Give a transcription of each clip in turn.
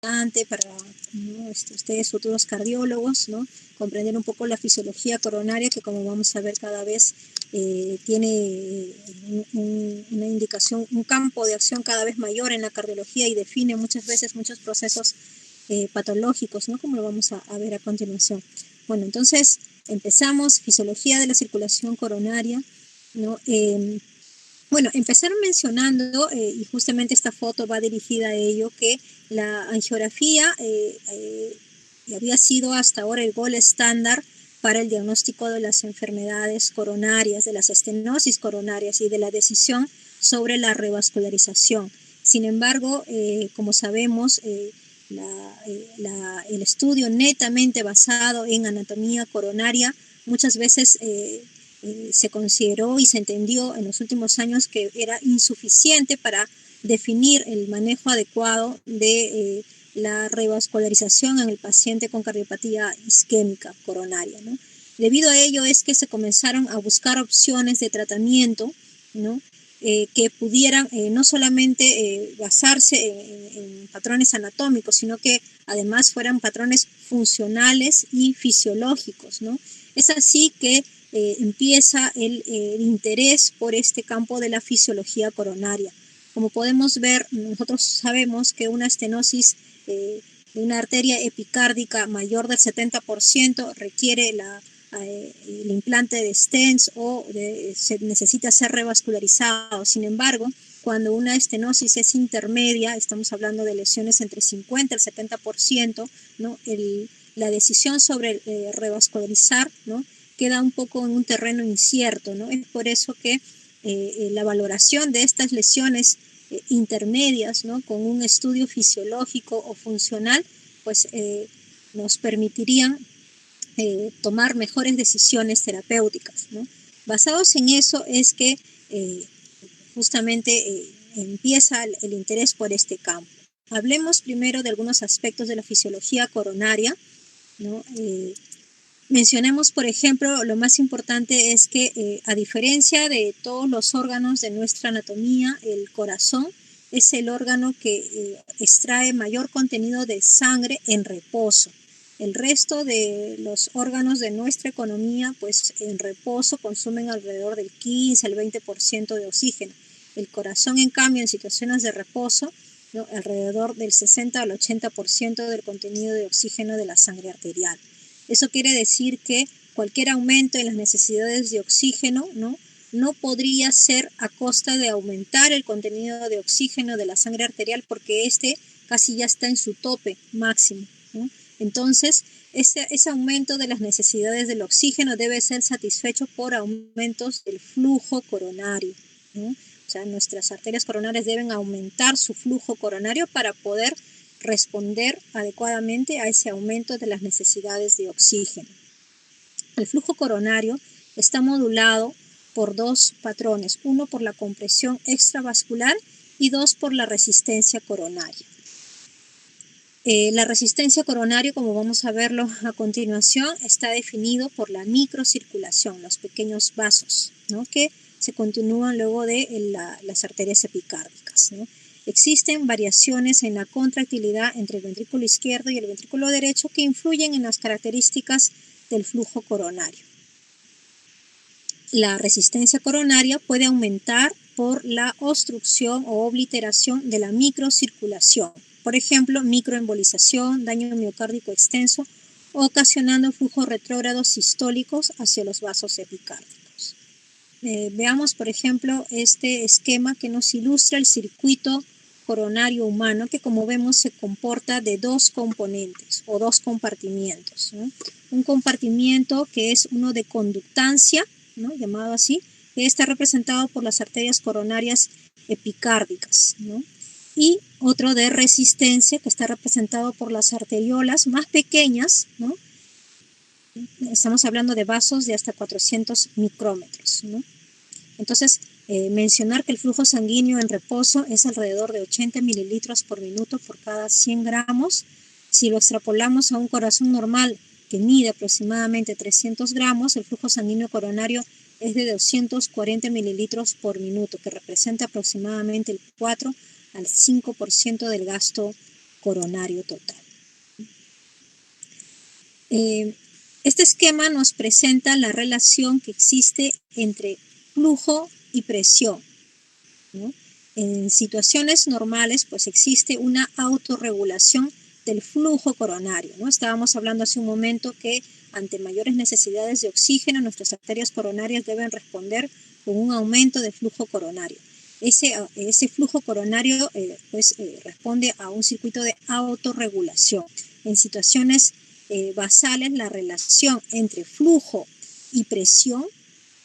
para, ¿no?, ustedes futuros cardiólogos, ¿no?, comprender un poco la fisiología coronaria, que como vamos a ver cada vez tiene una indicación, un campo de acción cada vez mayor en la cardiología y define muchas veces muchos procesos patológicos, ¿no?, como lo vamos a ver a continuación. Bueno, entonces empezamos, fisiología de la circulación coronaria, ¿no? Bueno, empezaron mencionando, y justamente esta foto va dirigida a ello, que la angiografía había sido hasta ahora el gold estándar para el diagnóstico de las enfermedades coronarias, de las estenosis coronarias y de la decisión sobre la revascularización. Sin embargo, como sabemos, el estudio netamente basado en anatomía coronaria muchas veces se consideró y se entendió en los últimos años que era insuficiente para definir el manejo adecuado de la revascularización en el paciente con cardiopatía isquémica coronaria, ¿no? Debido a ello es que se comenzaron a buscar opciones de tratamiento, ¿no?, que pudieran no solamente basarse en patrones anatómicos, sino que además fueran patrones funcionales y fisiológicos, ¿no? Es así que empieza el interés por este campo de la fisiología coronaria. Como podemos ver, nosotros sabemos que una estenosis de una arteria epicárdica mayor del 70% requiere el implante de stents o se necesita ser revascularizado. Sin embargo, cuando una estenosis es intermedia, estamos hablando de lesiones entre 50 y el 70%, ¿no?, la decisión sobre revascularizar, ¿no?, queda un poco en un terreno incierto, ¿no? Es por eso que la valoración de estas lesiones intermedias, ¿no?, con un estudio fisiológico o funcional, pues nos permitirían tomar mejores decisiones terapéuticas, ¿no? Basados en eso es que justamente empieza el interés por este campo. Hablemos primero de algunos aspectos de la fisiología coronaria, ¿no? Mencionemos, por ejemplo, lo más importante es que a diferencia de todos los órganos de nuestra anatomía, el corazón es el órgano que extrae mayor contenido de sangre en reposo. El resto de los órganos de nuestra economía, pues en reposo consumen alrededor del 15 al 20% de oxígeno. El corazón, en cambio, en situaciones de reposo, ¿no?, alrededor del 60 al 80% del contenido de oxígeno de la sangre arterial. Eso quiere decir que cualquier aumento en las necesidades de oxígeno, no podría ser a costa de aumentar el contenido de oxígeno de la sangre arterial, porque este casi ya está en su tope máximo, ¿no? Entonces, ese aumento de las necesidades del oxígeno debe ser satisfecho por aumentos del flujo coronario, ¿no? O sea, nuestras arterias coronarias deben aumentar su flujo coronario para poder responder adecuadamente a ese aumento de las necesidades de oxígeno. El flujo coronario está modulado por dos patrones, uno por la compresión extravascular y dos por la resistencia coronaria. La resistencia coronaria, como vamos a verlo a continuación, está definido por la microcirculación, los pequeños vasos, ¿no?, que se continúan luego de las arterias epicárdicas, ¿no? Existen variaciones en la contractilidad entre el ventrículo izquierdo y el ventrículo derecho que influyen en las características del flujo coronario. La resistencia coronaria puede aumentar por la obstrucción o obliteración de la microcirculación. Por ejemplo, microembolización, daño miocárdico extenso, ocasionando flujos retrógrados sistólicos hacia los vasos epicárdicos. Veamos, por ejemplo, este esquema que nos ilustra el circuito coronario humano, que como vemos se comporta de dos componentes o dos compartimientos, ¿no? Un compartimiento que es uno de conductancia, ¿no?, llamado así, que está representado por las arterias coronarias epicárdicas, ¿no?, y otro de resistencia que está representado por las arteriolas más pequeñas, ¿no? Estamos hablando de vasos de hasta 400 micrómetros, ¿no? Entonces, mencionar que el flujo sanguíneo en reposo es alrededor de 80 mililitros por minuto por cada 100 gramos. Si lo extrapolamos a un corazón normal que mide aproximadamente 300 gramos, el flujo sanguíneo coronario es de 240 mililitros por minuto, que representa aproximadamente el 4 al 5% del gasto coronario total. Este esquema nos presenta la relación que existe entre flujo y presión, ¿no? En situaciones normales, pues existe una autorregulación del flujo coronario, ¿no? Estábamos hablando hace un momento que ante mayores necesidades de oxígeno, nuestras arterias coronarias deben responder con un aumento de flujo coronario. Ese flujo coronario responde a un circuito de autorregulación. En situaciones basales, la relación entre flujo y presión,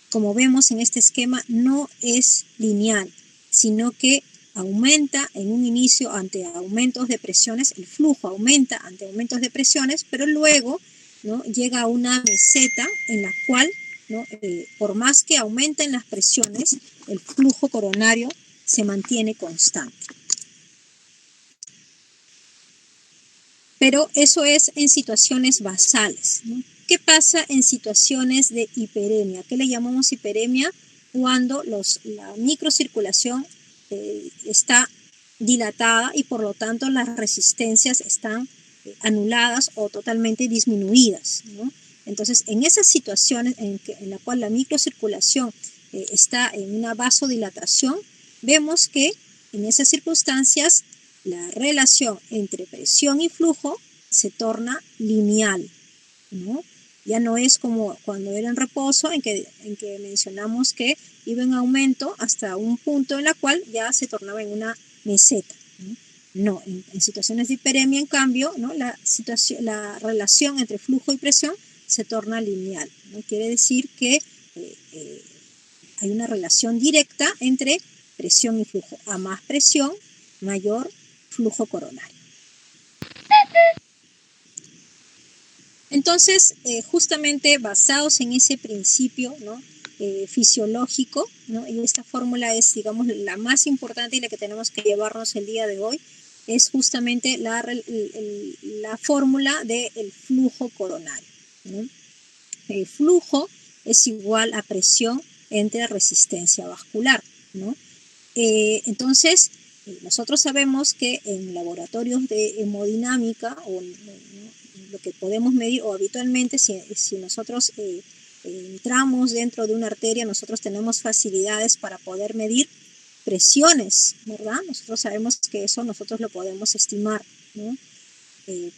como vemos en este esquema, no es lineal, sino que aumenta en un inicio ante aumentos de presiones, el flujo aumenta ante aumentos de presiones, pero luego, ¿no?, llega a una meseta en la cual, ¿no?, por más que aumenten las presiones, el flujo coronario se mantiene constante. Pero eso es en situaciones basales, ¿no? ¿Qué pasa en situaciones de hiperemia? ¿Qué le llamamos hiperemia? Cuando la microcirculación está dilatada y por lo tanto las resistencias están anuladas o totalmente disminuidas, ¿no? Entonces, en esas situaciones en la cual la microcirculación está en una vasodilatación, vemos que en esas circunstancias la relación entre presión y flujo se torna lineal, ¿no? Ya no es como cuando era en reposo, en que mencionamos que iba en aumento hasta un punto en la cual ya se tornaba en una meseta, ¿no? No, en situaciones de hiperemia, en cambio, ¿no?, la relación entre flujo y presión se torna lineal, ¿no? Quiere decir que hay una relación directa entre presión y flujo. A más presión, mayor flujo coronario. Entonces, justamente basados en ese principio, ¿no?, fisiológico, ¿no?, y esta fórmula es, digamos, la más importante y la que tenemos que llevarnos el día de hoy, es justamente la fórmula del flujo coronario, ¿no? El flujo es igual a presión entre resistencia vascular, ¿no? Entonces, nosotros sabemos que en laboratorios de hemodinámica, o lo que podemos medir, o habitualmente si nosotros entramos dentro de una arteria, nosotros tenemos facilidades para poder medir presiones, ¿verdad? Nosotros sabemos que eso nosotros lo podemos estimar, ¿no?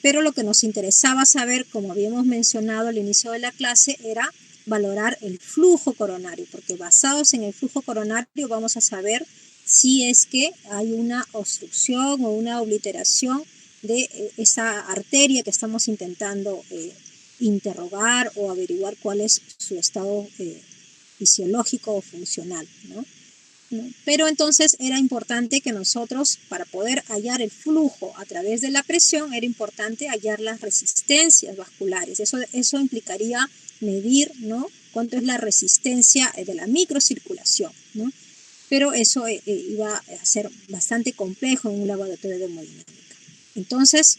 Pero lo que nos interesaba saber, como habíamos mencionado al inicio de la clase, era valorar el flujo coronario, porque basados en el flujo coronario vamos a saber si es que hay una obstrucción o una obliteración de esa arteria que estamos intentando interrogar o averiguar cuál es su estado fisiológico o funcional, ¿no? Pero entonces era importante que nosotros, para poder hallar el flujo a través de la presión, era importante hallar las resistencias vasculares. Eso implicaría medir, ¿no?, cuánto es la resistencia de la microcirculación, ¿no? Pero eso iba a ser bastante complejo en un laboratorio de hemodinámica. Entonces,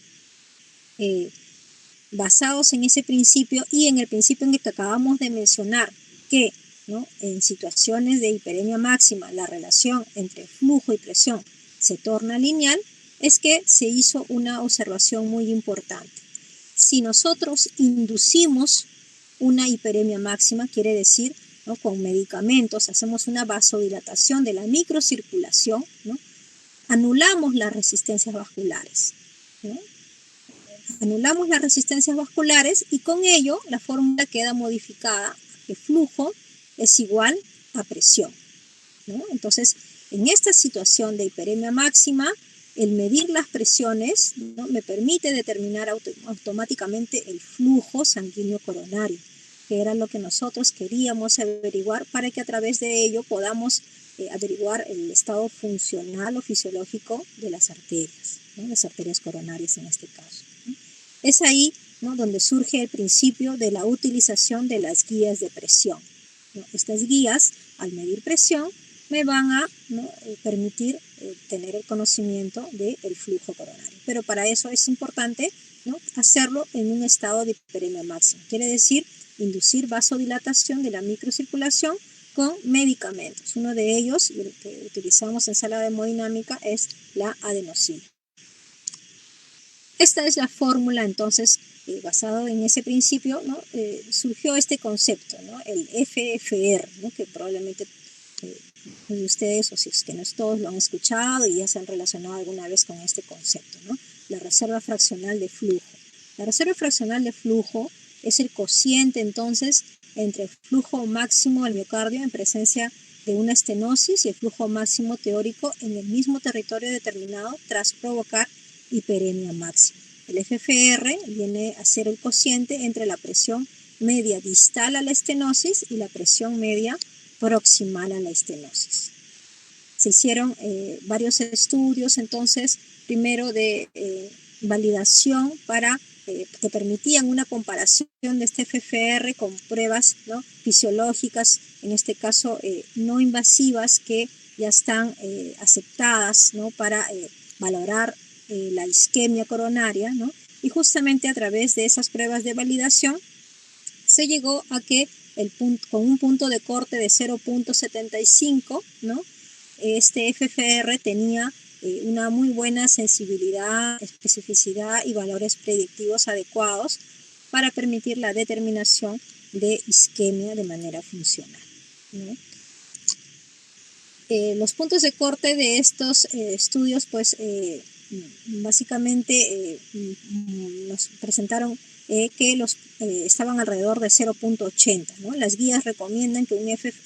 basados en ese principio y en el principio en el que acabamos de mencionar, que, ¿no?, en situaciones de hiperemia máxima la relación entre flujo y presión se torna lineal, es que se hizo una observación muy importante. Si nosotros inducimos una hiperemia máxima, quiere decir, ¿no?, con medicamentos hacemos una vasodilatación de la microcirculación, ¿no?, anulamos las resistencias vasculares, ¿no? Anulamos las resistencias vasculares y con ello la fórmula queda modificada, que flujo es igual a presión, ¿no? Entonces, en esta situación de hiperemia máxima, el medir las presiones, ¿no?, me permite determinar automáticamente el flujo sanguíneo coronario, que era lo que nosotros queríamos averiguar para que a través de ello podamos averiguar el estado funcional o fisiológico de las arterias, ¿no?, las arterias coronarias en este caso, ¿no? Es ahí, ¿no?, donde surge el principio de la utilización de las guías de presión, ¿no? Estas guías, al medir presión, me van a, ¿no?, permitir tener el conocimiento del flujo coronario. Pero para eso es importante, ¿no?, hacerlo en un estado de hiperemia máxima. Quiere decir, inducir vasodilatación de la microcirculación con medicamentos. Uno de ellos, el que utilizamos en sala de hemodinámica, es la adenosina. Esta es la fórmula, entonces, basado en ese principio, ¿no? Surgió este concepto, ¿no? El FFR, ¿no? Que probablemente ustedes, o si es que no es todos, lo han escuchado y ya se han relacionado alguna vez con este concepto, ¿no? La reserva fraccional de flujo. La reserva fraccional de flujo es el cociente, entonces, entre el flujo máximo del miocardio en presencia de una estenosis y el flujo máximo teórico en el mismo territorio determinado tras provocar hiperemia máxima. El FFR viene a ser el cociente entre la presión media distal a la estenosis y la presión media proximal a la estenosis. Se hicieron varios estudios, entonces, primero de validación para que permitían una comparación de este FFR con pruebas, ¿no?, fisiológicas, en este caso no invasivas, que ya están aceptadas, ¿no?, para valorar la isquemia coronaria, ¿no? Y justamente a través de esas pruebas de validación se llegó a que con un punto de corte de 0.75, ¿no?, este FFR tenía una muy buena sensibilidad, especificidad y valores predictivos adecuados para permitir la determinación de isquemia de manera funcional, ¿no? Los puntos de corte de estos estudios, pues, básicamente nos presentaron que estaban alrededor de 0.80, ¿no? Las guías recomiendan que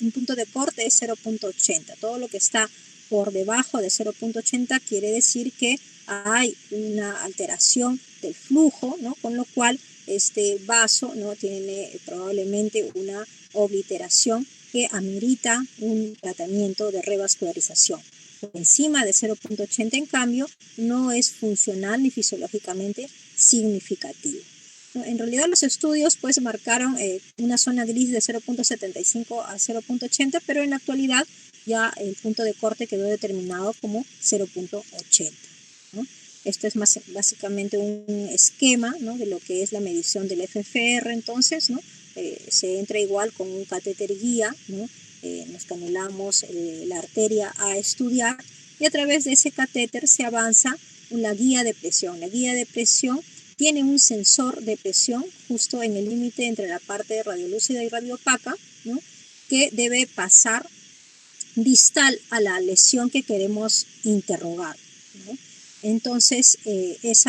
un punto de corte es 0.80. Todo lo que está por debajo de 0.80 quiere decir que hay una alteración del flujo, ¿no?, con lo cual este vaso, ¿no?, tiene probablemente una obliteración que amerita un tratamiento de revascularización. Por encima de 0.80, en cambio, no es funcional ni fisiológicamente significativo. En realidad los estudios, pues, marcaron una zona gris de 0.75 a 0.80, pero en la actualidad ya el punto de corte quedó determinado como 0.80, ¿no? Esto es básicamente un esquema, ¿no?, de lo que es la medición del FFR. Entonces, ¿no?, se entra igual con un catéter guía, ¿no? Nos canulamos la arteria a estudiar y a través de ese catéter se avanza la guía de presión. La guía de presión tiene un sensor de presión justo en el límite entre la parte radiolúcida y radiopaca, ¿no?, que debe pasar distal a la lesión que queremos interrogar, ¿no? Entonces, ese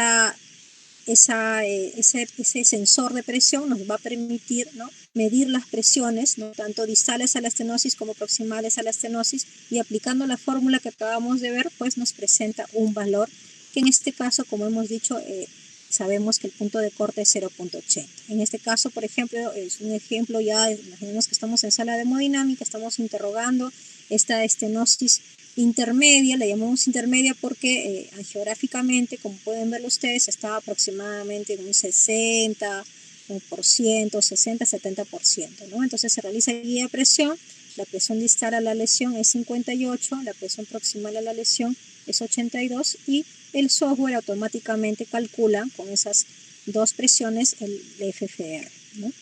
sensor de presión nos va a permitir, ¿no?, medir las presiones, ¿no?, tanto distales a la estenosis como proximales a la estenosis, y aplicando la fórmula que acabamos de ver, pues nos presenta un valor que en este caso, como hemos dicho, sabemos que el punto de corte es 0.80. En este caso, por ejemplo, es un ejemplo ya, imaginemos que estamos en sala de hemodinámica, estamos interrogando esta estenosis intermedia, la llamamos intermedia porque angiográficamente, como pueden verlo ustedes, está aproximadamente en un 60%, 60-70%, ¿no? Entonces se realiza guía de presión, la presión distal a la lesión es 58, la presión proximal a la lesión es 82 y el software automáticamente calcula con esas dos presiones el FFR, ¿no?,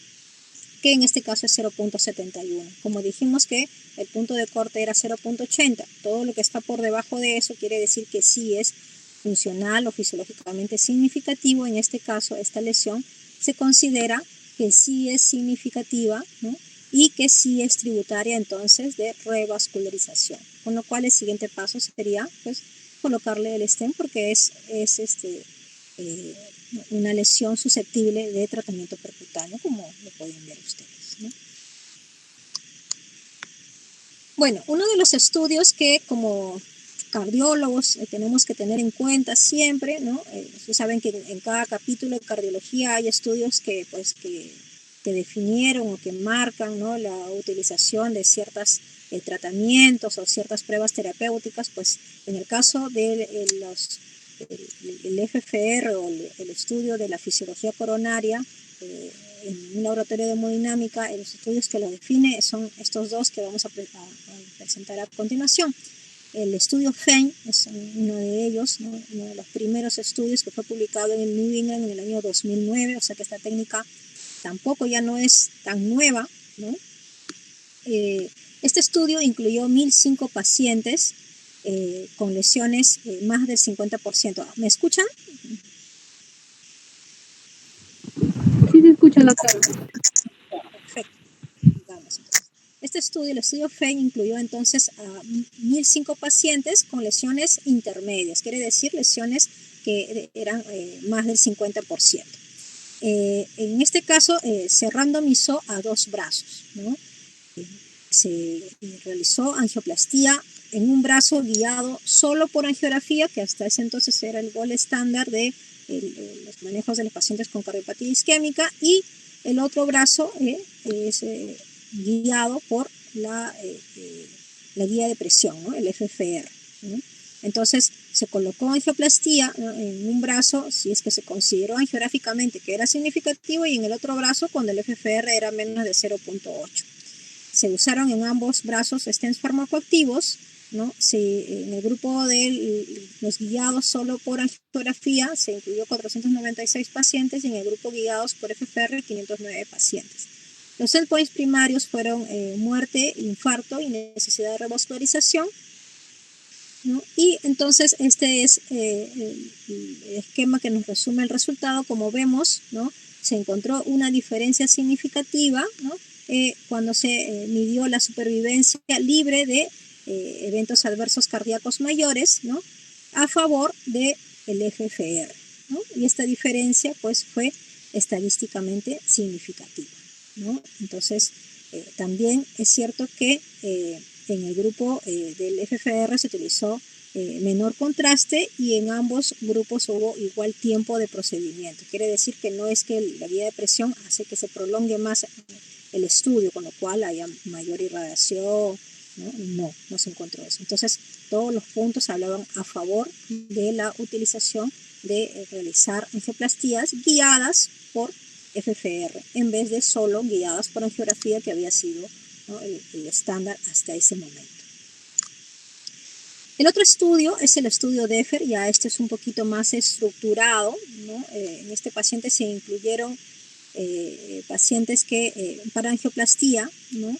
que en este caso es 0.71. Como dijimos que el punto de corte era 0.80, todo lo que está por debajo de eso quiere decir que sí es funcional o fisiológicamente significativo. En este caso, esta lesión se considera que sí es significativa, ¿no?, y que sí es tributaria entonces de revascularización, con lo cual el siguiente paso sería, pues, colocarle el stent porque es una lesión susceptible de tratamiento percutáneo, como lo pueden ver ustedes, ¿no? Bueno, uno de los estudios que como cardiólogos tenemos que tener en cuenta siempre, ¿no? Ustedes saben que en cada capítulo de cardiología hay estudios que definieron o que marcan, ¿no?, la utilización de ciertos tratamientos o ciertas pruebas terapéuticas. Pues en el caso de el FFR o el estudio de la fisiología coronaria en un laboratorio de hemodinámica, los estudios que lo definen son estos dos que vamos a presentar a continuación. El estudio FEIN es uno de ellos, ¿no?, uno de los primeros estudios que fue publicado en el New England en el año 2009, o sea que esta técnica tampoco ya no es tan nueva, ¿no? Este estudio incluyó 1.005 pacientes con lesiones más del 50%. ¿Me escuchan? escucho, doctor. Perfecto. Vamos, entonces. Este estudio, el estudio FEIN, incluyó entonces a 1.005 pacientes con lesiones intermedias, quiere decir lesiones que eran más del 50%. En este caso se randomizó a 2 brazos, ¿no? Se realizó angioplastía en un brazo guiado solo por angiografía, que hasta ese entonces era el gold estándar de los manejos de los pacientes con cardiopatía isquémica, y el otro brazo es guiado por la guía de presión, ¿no? El FFR, ¿no? Entonces se colocó angioplastía, ¿no?, en un brazo si es que se consideró angiográficamente que era significativo, y en el otro brazo cuando el FFR era menos de 0.8. Se usaron en ambos brazos stents farmacoactivos, ¿no? En el grupo de los guiados solo por angiografía se incluyó 496 pacientes, y en el grupo guiados por FFR 509 pacientes. Los endpoints primarios fueron muerte, infarto y necesidad de revascularización, ¿no? Y entonces este es el esquema que nos resume el resultado. Como vemos, ¿no?, se encontró una diferencia significativa, ¿no?, cuando se midió la supervivencia libre de eventos adversos cardíacos mayores, ¿no?, a favor del FFR, ¿no? Y esta diferencia pues fue estadísticamente significativa, ¿no? Entonces también es cierto que en el grupo del FFR se utilizó menor contraste, y en ambos grupos hubo igual tiempo de procedimiento. Quiere decir que no es que la guía de presión hace que se prolongue más el estudio, con lo cual haya mayor irradiación, no se encontró eso. Entonces todos los puntos hablaban a favor de la utilización de realizar angioplastías guiadas por FFR en vez de solo guiadas por angiografía, que había sido, ¿no?, el estándar hasta ese momento. El otro estudio es el estudio DEFER. Ya este es un poquito más estructurado, ¿no? En este paciente se incluyeron pacientes que para angioplastía, ¿no?,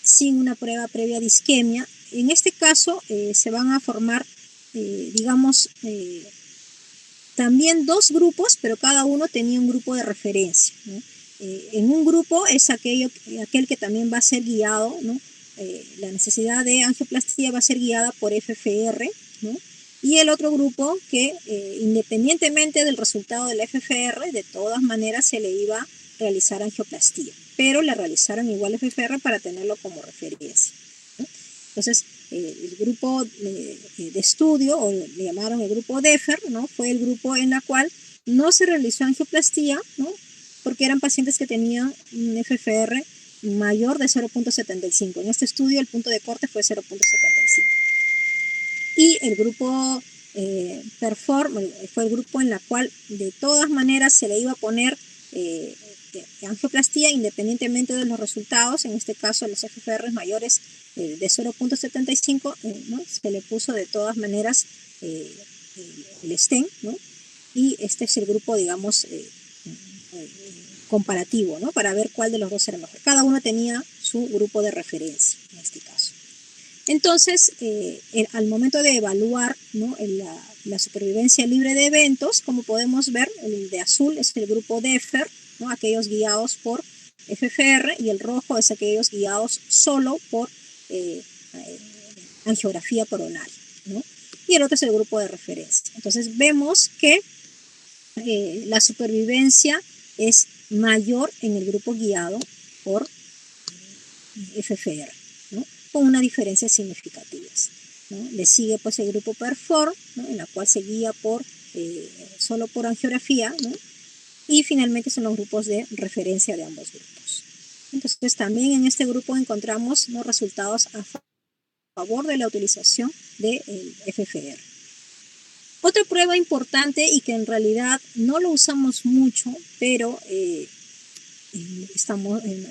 sin una prueba previa de isquemia. En este caso se van a formar, digamos, también 2 grupos, pero cada uno tenía un grupo de referencia, ¿no? En un grupo es aquel que también va a ser guiado, ¿no? La necesidad de angioplastía va a ser guiada por FFR, ¿no? Y el otro grupo que independientemente del resultado del FFR, de todas maneras se le iba a realizar angioplastía, pero le realizaron igual FFR para tenerlo como referencia, ¿no? Entonces el grupo de estudio, o le llamaron el grupo DEFER, ¿no?, fue el grupo en la cual no se realizó angioplastía, ¿no?, porque eran pacientes que tenían un FFR mayor de 0.75. En este estudio el punto de corte fue 0.75. Y el grupo PERFORM fue el grupo en la cual de todas maneras se le iba a poner angioplastía independientemente de los resultados. En este caso los FFR mayores de 0.75, ¿no?, se le puso de todas maneras el stent, ¿no? Y este es el grupo, digamos, comparativo, ¿no?, para ver cuál de los dos era mejor. Cada uno tenía su grupo de referencia en este caso. Entonces, al momento de evaluar, ¿no?, la supervivencia libre de eventos, como podemos ver, el de azul es el grupo DEFER, ¿no?, aquellos guiados por FFR, y el rojo es aquellos guiados solo por angiografía coronaria, ¿no? Y el otro es el grupo de referencia. Entonces vemos que la supervivencia es mayor en el grupo guiado por FFR, ¿no?, con una diferencia significativa, ¿no? Le sigue pues el grupo PERFORM, ¿no?, en la cual se guía solo por angiografía, ¿no?, y finalmente son los grupos de referencia de ambos grupos. Entonces también en este grupo encontramos, ¿no?, resultados a favor de la utilización del FFR. Otra prueba importante, y que en realidad no lo usamos mucho, pero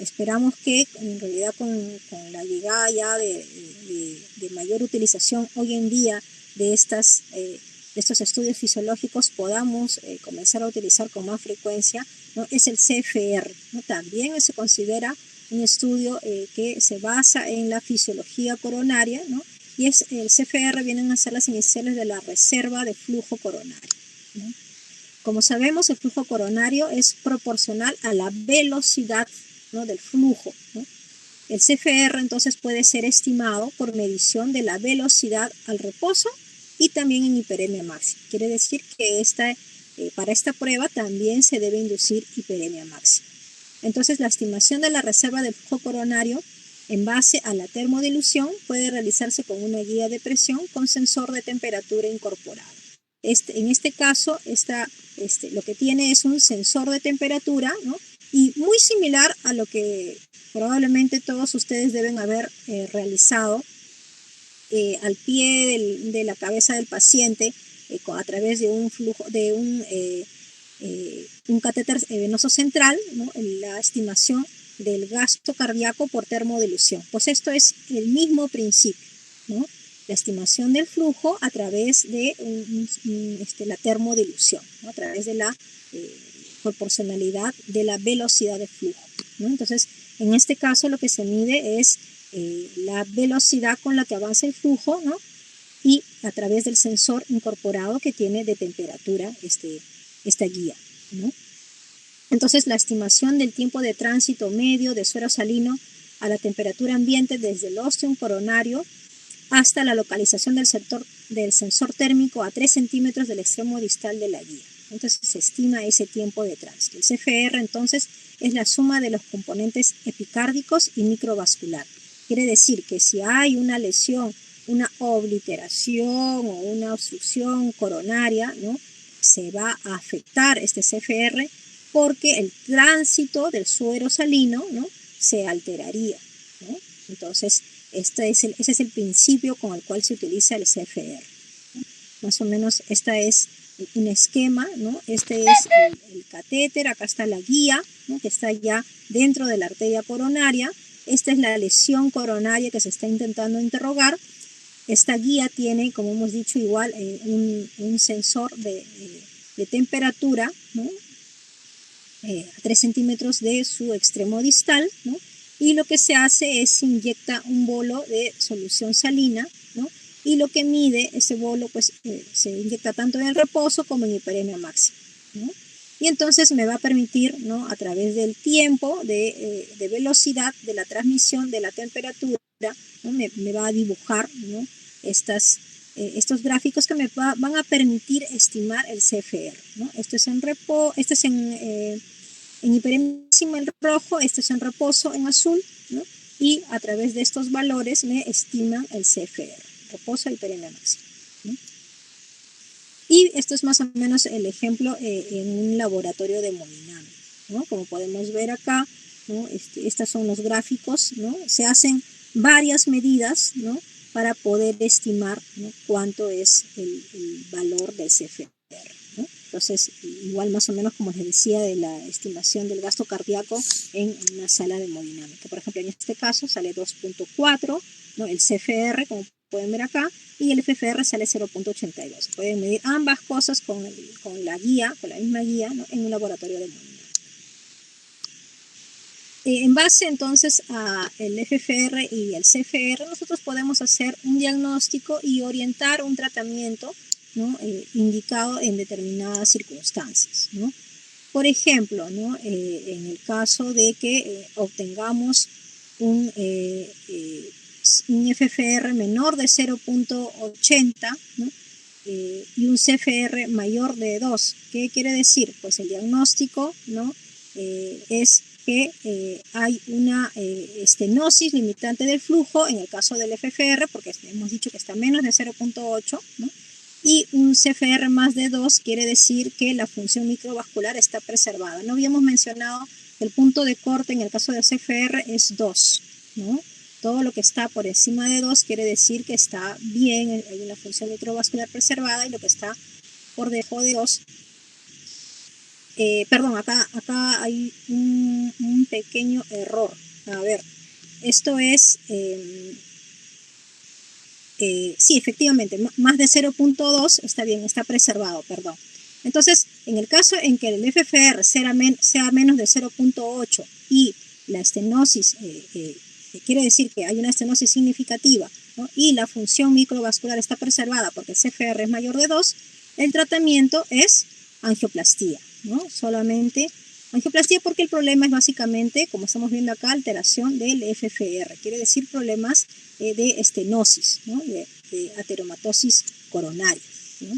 esperamos que en realidad con la llegada ya de mayor utilización hoy en día de estos estudios fisiológicos podamos comenzar a utilizar con más frecuencia, ¿no?, es el CFR, ¿no? También se considera un estudio que se basa en la fisiología coronaria, ¿no?, y el CFR vienen a ser las iniciales de la reserva de flujo coronario, ¿no? Como sabemos, el flujo coronario es proporcional a la velocidad, ¿no?, del flujo, ¿no? El CFR entonces puede ser estimado por medición de la velocidad al reposo y también en hiperemia máxima. Quiere decir que para esta prueba también se debe inducir hiperemia máxima. Entonces, la estimación de la reserva del flujo coronario en base a la termodilución puede realizarse con una guía de presión con sensor de temperatura incorporado. En este caso, lo que tiene es un sensor de temperatura, ¿no?, y muy similar a lo que probablemente todos ustedes deben haber realizado al pie de la cabeza del paciente a través de un flujo, de un catéter venoso central, ¿no?, la estimación del gasto cardíaco por termodilución. Pues esto es el mismo principio, ¿no? La estimación del flujo a través de la termodilución, ¿no?, a través de la proporcionalidad de la velocidad de flujo, ¿no? Entonces, en este caso lo que se mide es la velocidad con la que avanza el flujo, ¿no?, y a través del sensor incorporado que tiene de temperatura esta guía, ¿no? Entonces, la estimación del tiempo de tránsito medio de suero salino a la temperatura ambiente desde el ostium coronario hasta la localización del sensor térmico a 3 centímetros del extremo distal de la guía. Entonces, se estima ese tiempo de tránsito. El CFR, entonces, es la suma de los componentes epicárdicos y microvascular. Quiere decir que si hay una lesión, una obliteración o una obstrucción coronaria, ¿no?, se va a afectar este CFR porque el tránsito del suero salino, ¿no?, se alteraría, ¿no? Entonces, ese es el principio con el cual se utiliza el CFR, ¿no? Más o menos, este es un esquema, ¿no? Este es el catéter, acá está la guía, ¿no?, que está ya dentro de la arteria coronaria. Esta es la lesión coronaria que se está intentando interrogar. Esta guía tiene, como hemos dicho, igual un sensor de temperatura, ¿no?, a 3 centímetros de su extremo distal, ¿no?, y lo que se hace es inyecta un bolo de solución salina, ¿no?, y lo que mide ese bolo, pues se inyecta tanto en el reposo como en hiperemia máxima, ¿no? Y entonces me va a permitir, ¿no?, a través del tiempo de velocidad de la transmisión de la temperatura, ¿no?, me va a dibujar, ¿no?, estos gráficos que me van a permitir estimar el CFR, ¿no? Esto es en hiperemia máxima en rojo, esto es en reposo en azul, ¿no?, y a través de estos valores me estiman el CFR, reposo e hiperemia máxima, ¿no? Y esto es más o menos el ejemplo en un laboratorio de hemodinámica, ¿no? Como podemos ver acá, ¿no?, estos son los gráficos, ¿no? Se hacen varias medidas, ¿no?, para poder estimar, ¿no?, cuánto es el valor del CFR, ¿no? Entonces, igual más o menos como les decía de la estimación del gasto cardíaco en una sala de hemodinámica. Por ejemplo, en este caso sale 2.4, ¿no?, el CFR, como pueden ver acá, y el FFR sale 0.82. Se pueden medir ambas cosas con la misma guía, ¿no?, en un laboratorio de hemodinámica. En base entonces a el FFR y el CFR, nosotros podemos hacer un diagnóstico y orientar un tratamiento, ¿no?, indicado en determinadas circunstancias, ¿no? Por ejemplo, ¿no?, en el caso de que obtengamos un FFR menor de 0.80, ¿no?, y un CFR mayor de 2. ¿Qué quiere decir? Pues el diagnóstico, ¿no?, es que hay una estenosis limitante del flujo en el caso del FFR, porque hemos dicho que está menos de 0.8, ¿no?, y un CFR más de 2 quiere decir que la función microvascular está preservada. No habíamos mencionado que el punto de corte en el caso del CFR es 2, ¿no? Todo lo que está por encima de 2 quiere decir que está bien, hay una función microvascular preservada, y lo que está por debajo de 2, perdón, acá hay un pequeño error. A ver, esto es, sí, efectivamente, más de 0.2 está bien, está preservado, perdón. Entonces, en el caso en que el FFR sea menos de 0.8 y la estenosis, quiere decir que hay una estenosis significativa, ¿no?, y la función microvascular está preservada porque el CFR es mayor de 2, el tratamiento es angioplastía, ¿no? Solamente angioplastía porque el problema es básicamente, como estamos viendo acá, alteración del FFR, quiere decir problemas de estenosis, ¿no? de ateromatosis coronaria, ¿no?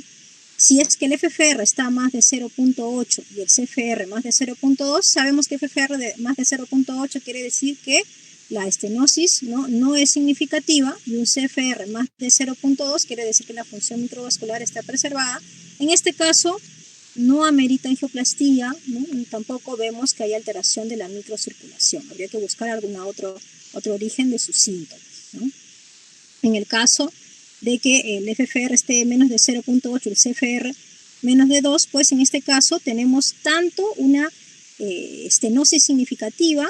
Si es que el FFR está más de 0.8 y el CFR más de 0.2, sabemos que FFR de más de 0.8 quiere decir que la estenosis no es significativa, y un CFR más de 0.2 quiere decir que la función microvascular está preservada. En este caso, no amerita angioplastía, ¿no? Tampoco vemos que haya alteración de la microcirculación. Habría que buscar algún otro origen de sus síntomas, ¿no? En el caso de que el FFR esté menos de 0.8 y el CFR menos de 2, pues en este caso tenemos tanto una estenosis significativa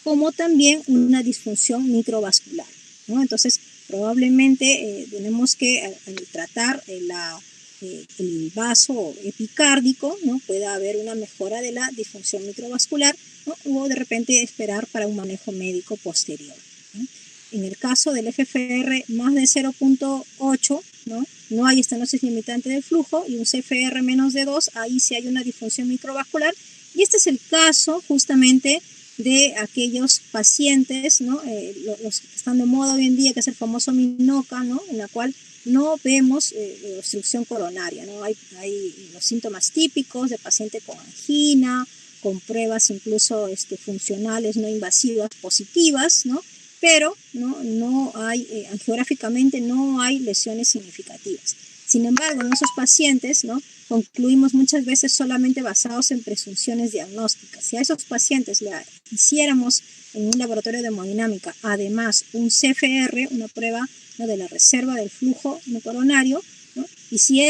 como también una disfunción microvascular, ¿no? Entonces, probablemente tenemos que al tratar el vaso epicárdico, ¿no? Pueda haber una mejora de la disfunción microvascular, ¿no? O de repente esperar para un manejo médico posterior, ¿no? En el caso del FFR más de 0.8, no hay estenosis limitante del flujo, y un CFR menos de 2, ahí sí hay una disfunción microvascular, y este es el caso justamente de aquellos pacientes, ¿no? Los que están de moda hoy en día, que es el famoso MINOCA, ¿no? En la cual no vemos obstrucción coronaria, ¿no? Hay los síntomas típicos de paciente con angina, con pruebas incluso funcionales no invasivas positivas, ¿no? Pero no hay, angiográficamente no hay lesiones significativas. Sin embargo, en esos pacientes, ¿no? Concluimos muchas veces solamente basados en presunciones diagnósticas. Si a esos pacientes le hiciéramos en un laboratorio de hemodinámica, además un CFR, una prueba, ¿no? de la reserva del flujo no coronario, ¿no? Y si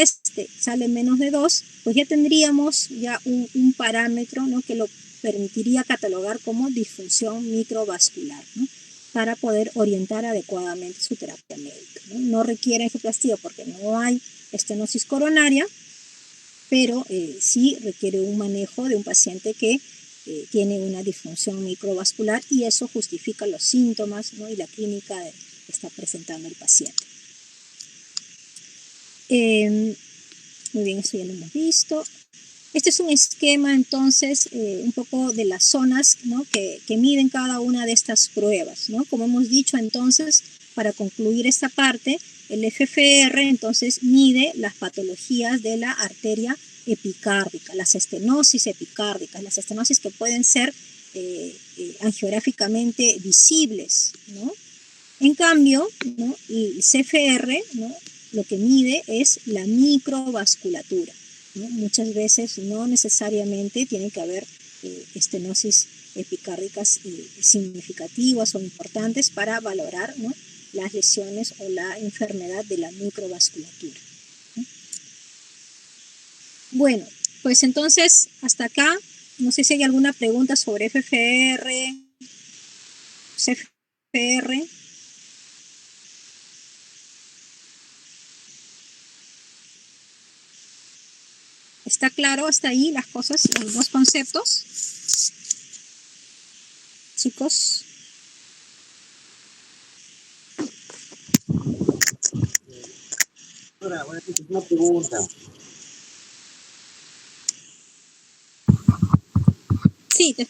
sale menos de 2, pues ya tendríamos ya un parámetro, ¿no? que lo permitiría catalogar como disfunción microvascular, ¿no? Para poder orientar adecuadamente su terapia médica, ¿no? No requiere angioplastía porque no hay estenosis coronaria, pero sí requiere un manejo de un paciente que tiene una disfunción microvascular, y eso justifica los síntomas, ¿no? y la clínica que está presentando el paciente. Muy bien, eso ya lo hemos visto. Este es un esquema entonces un poco de las zonas, ¿no? que miden cada una de estas pruebas, ¿no? Como hemos dicho entonces, para concluir esta parte, el FFR entonces mide las patologías de la arteria epicárdica, las estenosis epicárdicas, las estenosis que pueden ser angiográficamente visibles, ¿no? En cambio, ¿no? el CFR, ¿no? lo que mide es la microvasculatura, ¿no? Muchas veces no necesariamente tiene que haber estenosis epicárdicas significativas o importantes para valorar, ¿no? las lesiones o la enfermedad de la microvasculatura, ¿no? Bueno, pues entonces hasta acá, no sé si hay alguna pregunta sobre FFR, CFR. ¿Está claro hasta ahí las cosas, los dos conceptos? Chicos. Ahora, bueno, una pregunta. Sí, ¿Qué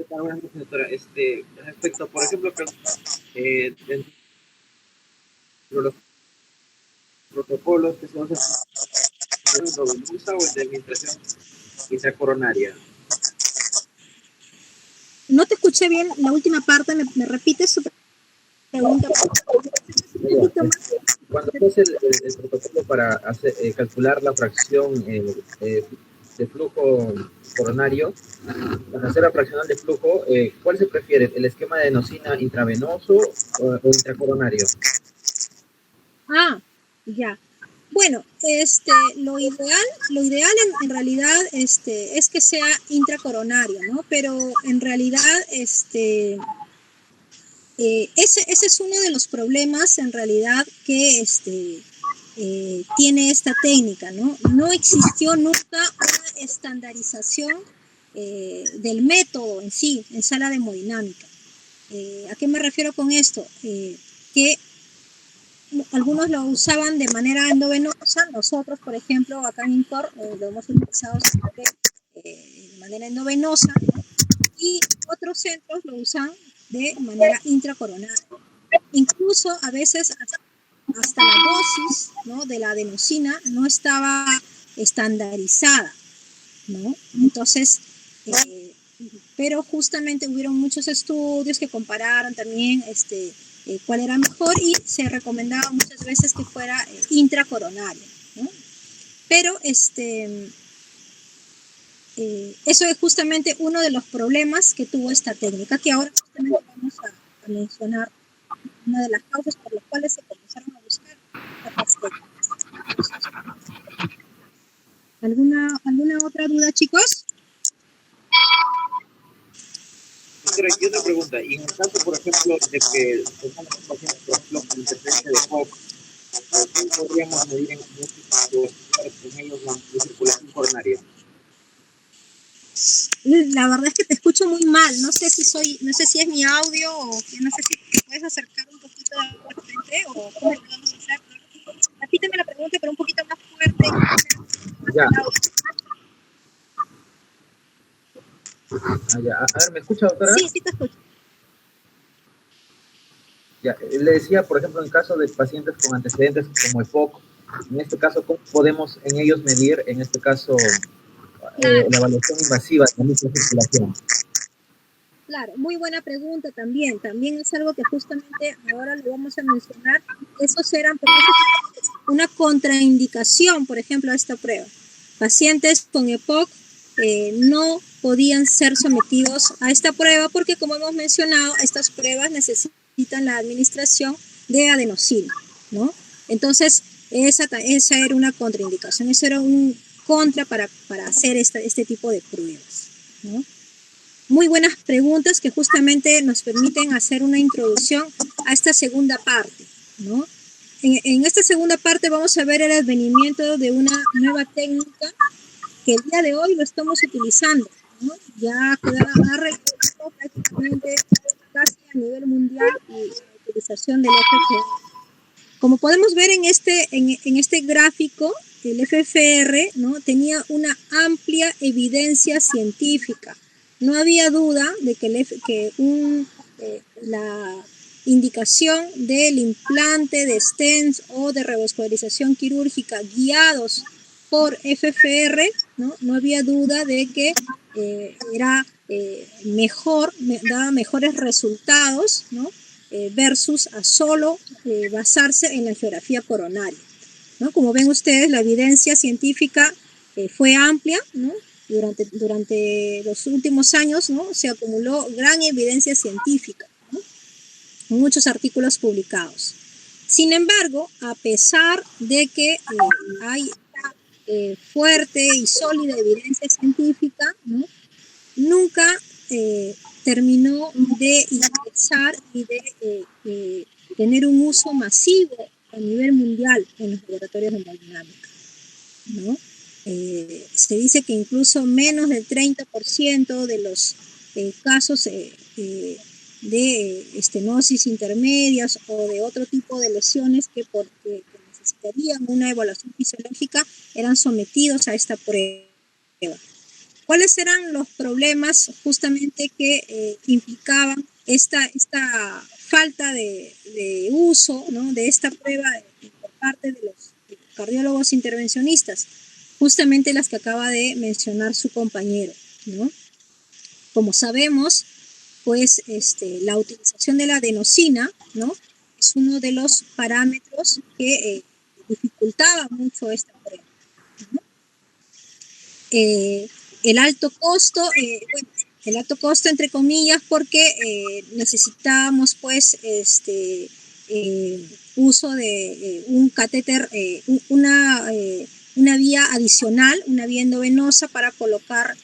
tal? Buenas noches, doctora. Respecto, por ejemplo, dentro de los protocolos que se usan, el usa o el de administración intracoronaria. no te escuché bien la última parte, ¿me repites su pregunta? Cuando se hace el protocolo para calcular la fracción de flujo coronario, la reserva fraccional de flujo, ¿cuál se prefiere? ¿El esquema de enosina intravenoso o intracoronario? Ya. Bueno, lo ideal en realidad es que sea intracoronario, ¿no? Pero en realidad ese es uno de los problemas en realidad que tiene esta técnica, ¿no? No existió nunca una estandarización del método en sí, en sala de hemodinámica. ¿A qué me refiero con esto? Que algunos lo usaban de manera endovenosa. Nosotros, por ejemplo, acá en INCOR lo hemos utilizado siempre de manera endovenosa, ¿no? Y otros centros lo usan de manera intracoronaria. Incluso a veces hasta la dosis, ¿no?, de la adenosina no estaba estandarizada, ¿no? Entonces, pero justamente hubieron muchos estudios que compararon también cuál era mejor, y se recomendaba muchas veces que fuera intracoronaria, ¿no? Pero eso es justamente uno de los problemas que tuvo esta técnica, que ahora justamente vamos a mencionar una de las causas por las cuales se comenzaron a buscar estas técnicas. ¿Alguna otra duda, chicos? Doctora, y otra pregunta, y en el caso, por ejemplo, de que tengamos un paciente, por ejemplo, con interferencia de Koch, ¿cómo podríamos medir en con ellos la circulación coronaria? La verdad es que te escucho muy mal. No sé si es mi audio, o no sé si te puedes acercar un poquito de frente, o cómo lo podemos hacer. Repíteme la pregunta, pero un poquito más fuerte. Ya. Ya. A ver, ¿me escucha, doctora? Sí, sí te escucho. Ya, le decía, por ejemplo, en caso de pacientes con antecedentes como EPOC, en este caso, ¿cómo podemos en ellos medir, en este caso, la evaluación invasiva de la circulación? Claro, muy buena pregunta también. También es algo que justamente ahora lo vamos a mencionar. Esos eran una contraindicación, por ejemplo, a esta prueba. Pacientes con EPOC no podían ser sometidos a esta prueba porque, como hemos mencionado, estas pruebas necesitan la administración de adenosina, ¿no? Entonces, esa era una contraindicación, eso era un contra para hacer este tipo de pruebas, ¿no? Muy buenas preguntas que justamente nos permiten hacer una introducción a esta segunda parte, ¿no? En esta segunda parte vamos a ver el advenimiento de una nueva técnica que el día de hoy lo estamos utilizando, ¿no? Ya ha recorrido prácticamente casi a nivel mundial la utilización del FFR. Como podemos ver en este gráfico, el FFR, ¿no?, tenía una amplia evidencia científica. No había duda de que la indicación del implante de stents o de revascularización quirúrgica guiados por FFR, no había duda de que era mejor, daba mejores resultados, ¿no?, versus a solo basarse en la geografía coronaria, ¿no? Como ven ustedes, la evidencia científica fue amplia, ¿no? Durante los últimos años, ¿no?, se acumuló gran evidencia científica, ¿no?, muchos artículos publicados. Sin embargo, a pesar de que hay fuerte y sólida evidencia científica, ¿no?, nunca terminó de ingresar y de tener un uso masivo a nivel mundial en los laboratorios de hemodinámica, ¿no? Se dice que incluso menos del 30% de los casos de estenosis intermedias o de otro tipo de lesiones que necesitarían una evaluación fisiológica eran sometidos a esta prueba. ¿Cuáles eran los problemas justamente que implicaban esta falta de uso, ¿no?, de esta prueba por parte de los cardiólogos intervencionistas? Justamente las que acaba de mencionar su compañero, ¿no? Como sabemos, pues la utilización de la adenosina, ¿no?, es uno de los parámetros que dificultaba mucho esta prueba, ¿no? El alto costo, entre comillas, porque necesitábamos pues uso de un catéter, una vía adicional, una vía endovenosa para colocar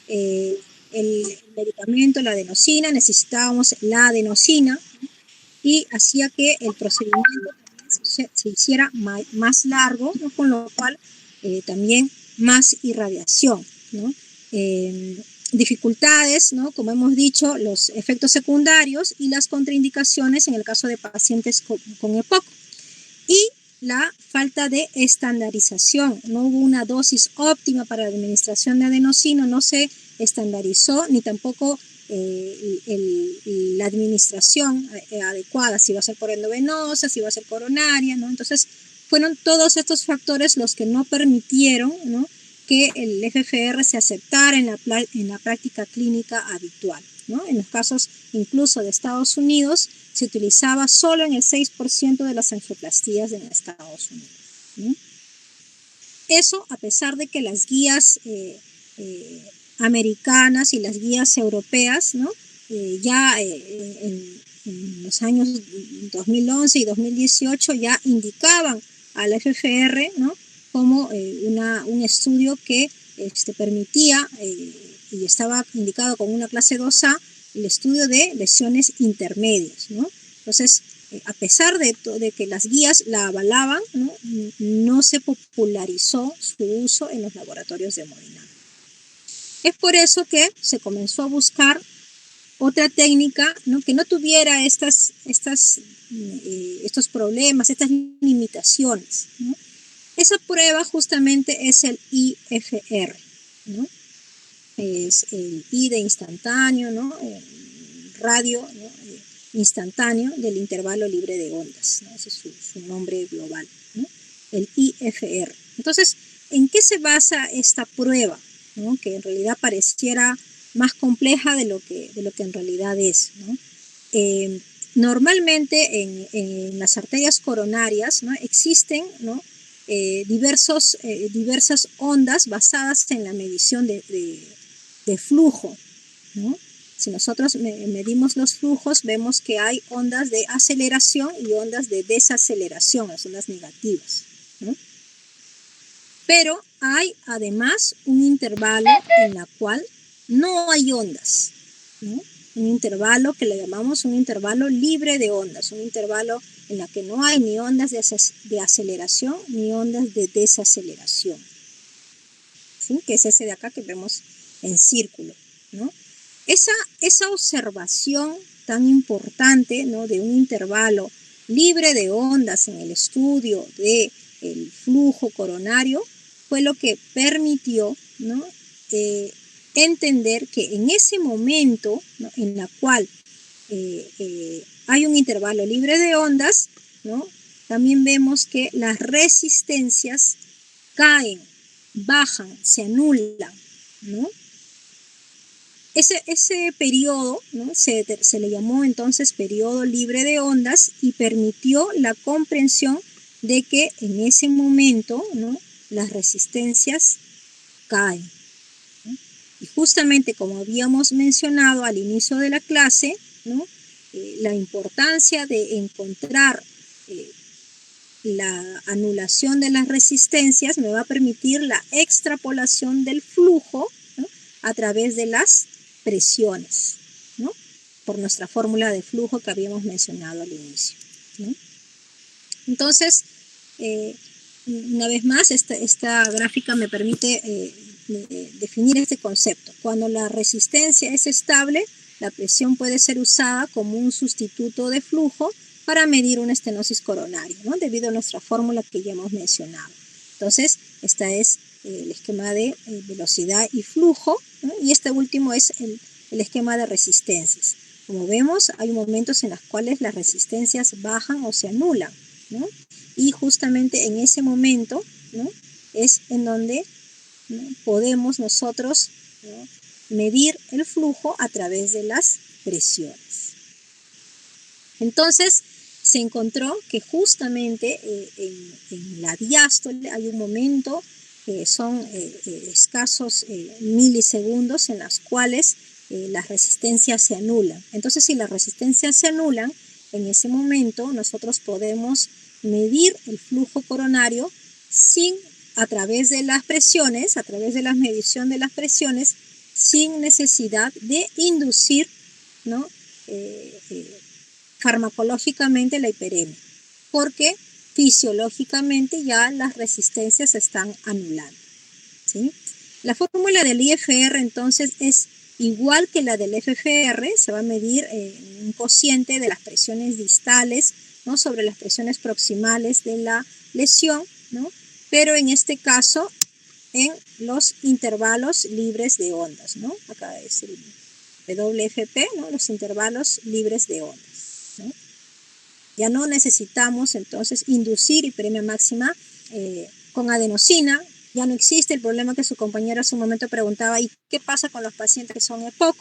el medicamento, la adenosina. Necesitábamos la adenosina, y hacía que el procedimiento también se hiciera más largo, ¿no?, con lo cual también más irradiación, ¿no? Dificultades, ¿no?, como hemos dicho, los efectos secundarios y las contraindicaciones en el caso de pacientes con EPOC. y la falta de estandarización. No hubo una dosis óptima para la administración de adenosino, no se estandarizó, ni tampoco la administración adecuada, si va a ser por endovenosa, si va a ser coronaria, ¿no? Entonces, fueron todos estos factores los que no permitieron, ¿no?, que el FFR se aceptara en la práctica clínica habitual, ¿no? En los casos incluso de Estados Unidos, se utilizaba solo en el 6% de las angioplastías en Estados Unidos, ¿no? Eso a pesar de que las guías americanas y las guías europeas, ¿no?, ya en los años 2011 y 2018 ya indicaban al FFR, ¿no?, como un estudio que permitía y estaba indicado como una clase 2A, el estudio de lesiones intermedias, ¿no? Entonces, a pesar de que las guías la avalaban, ¿no?, no se popularizó su uso en los laboratorios de hemodinamia. Es por eso que se comenzó a buscar otra técnica, ¿no?, que no tuviera estos problemas, estas limitaciones, ¿no? Esa prueba justamente es el IFR, ¿no? Es el I de instantáneo, ¿no?, radio, ¿no?, instantáneo del intervalo libre de ondas, ¿no? Ese es su nombre global, ¿no?, el IFR. Entonces, ¿en qué se basa esta prueba, ¿no?, que en realidad pareciera más compleja de lo que en realidad es, ¿no? Normalmente en las arterias coronarias, ¿no?, existen, ¿no?, diversas ondas basadas en la medición de flujo, ¿no? Si nosotros medimos los flujos, vemos que hay ondas de aceleración y ondas de desaceleración, las ondas negativas, ¿no? Pero hay además un intervalo en la cual no hay ondas, ¿no? Un intervalo que le llamamos un intervalo libre de ondas, un intervalo en la que no hay ni ondas de aceleración ni ondas de desaceleración, ¿sí?, que es ese de acá que vemos en círculo, ¿no? Esa observación tan importante, ¿no?, de un intervalo libre de ondas en el estudio del flujo coronario fue lo que permitió, ¿no?, entender que en ese momento, ¿no?, en la cual hay un intervalo libre de ondas, ¿no?, también vemos que las resistencias caen, bajan, se anulan, ¿no? Ese periodo, ¿no?, se le llamó entonces periodo libre de ondas y permitió la comprensión de que en ese momento, ¿no?, las resistencias caen, ¿no? Y justamente como habíamos mencionado al inicio de la clase, ¿no?, la importancia de encontrar la anulación de las resistencias me va a permitir la extrapolación del flujo, ¿no?, a través de las presiones, ¿no?, por nuestra fórmula de flujo que habíamos mencionado al inicio, ¿no? Entonces, una vez más, esta gráfica me permite definir este concepto. Cuando la resistencia es estable, la presión puede ser usada como un sustituto de flujo para medir una estenosis coronaria, ¿no?, debido a nuestra fórmula que ya hemos mencionado. Entonces, este es el esquema de velocidad y flujo, ¿no?, y este último es el esquema de resistencias. Como vemos, hay momentos en los cuales las resistencias bajan o se anulan, ¿no?, y justamente en ese momento, ¿no?, es en donde, ¿no?, podemos nosotros, ¿no?, medir el flujo a través de las presiones. Entonces, se encontró que justamente en la diástole hay un momento que son escasos milisegundos en los cuales las resistencias se anulan. Entonces, si las resistencias se anulan, en ese momento nosotros podemos medir el flujo coronario a través de las presiones, a través de la medición de las presiones, sin necesidad de inducir, ¿no?, farmacológicamente la hiperemia, porque fisiológicamente ya las resistencias se están anulando, ¿sí? La fórmula del IFR entonces es igual que la del FFR, se va a medir un cociente de las presiones distales, ¿no? Sobre las presiones proximales de la lesión, ¿no? Pero en este caso en los intervalos libres de ondas, ¿no? Acá es el WFP, ¿no? Los intervalos libres de ondas, ¿no? Ya no necesitamos entonces inducir hiperemia máxima con adenosina. Ya no existe el problema que su compañero hace un momento preguntaba, ¿y qué pasa con los pacientes que son EPOC,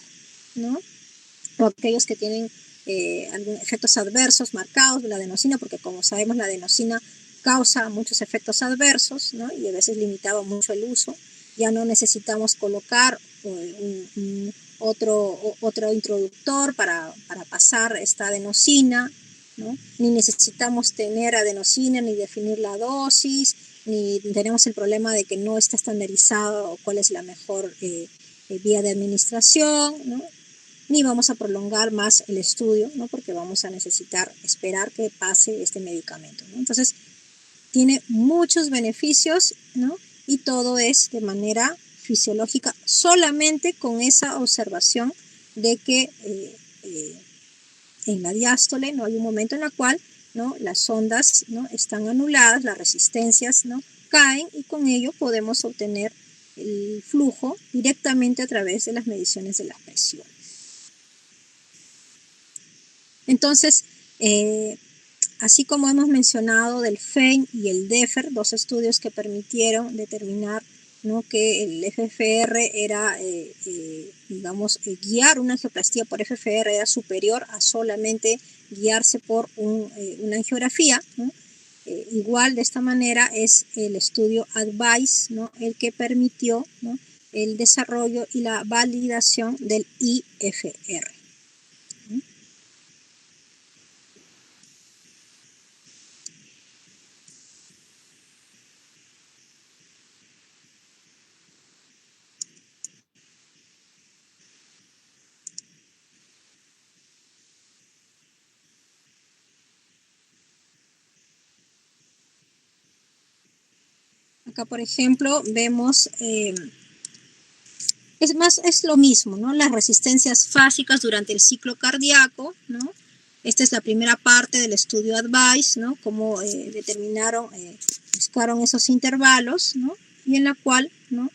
¿no? O aquellos que tienen algunos efectos adversos marcados de la adenosina, porque como sabemos la adenosina causa muchos efectos adversos, ¿no? Y a veces limitaba mucho el uso. Ya no necesitamos colocar otro introductor para pasar esta adenosina, ¿no? Ni necesitamos tener adenosina, ni definir la dosis, ni tenemos el problema de que no está estandarizado cuál es la mejor vía de administración, ¿no? Ni vamos a prolongar más el estudio, ¿no? Porque vamos a necesitar esperar que pase este medicamento, ¿no? Entonces, tiene muchos beneficios, ¿no? Y todo es de manera fisiológica, solamente con esa observación de que en la diástole, ¿no? Hay un momento en el cual, ¿no? Las ondas, ¿no? Están anuladas, las resistencias, ¿no? Caen, y con ello podemos obtener el flujo directamente a través de las mediciones de las presiones. Entonces, así como hemos mencionado del FEIN y el DEFER, dos estudios que permitieron determinar, ¿no? Que el FFR era, guiar una angioplastía por FFR era superior a solamente guiarse por una angiografía, ¿no? Igual de esta manera es el estudio ADVICE, ¿no? El que permitió, ¿no? El desarrollo y la validación del IFR. Acá, por ejemplo, vemos, es lo mismo, ¿no? Las resistencias fásicas durante el ciclo cardíaco, ¿no? Esta es la primera parte del estudio ADVICE, ¿no? Cómo buscaron esos intervalos, ¿no? Y en la cual, ¿no?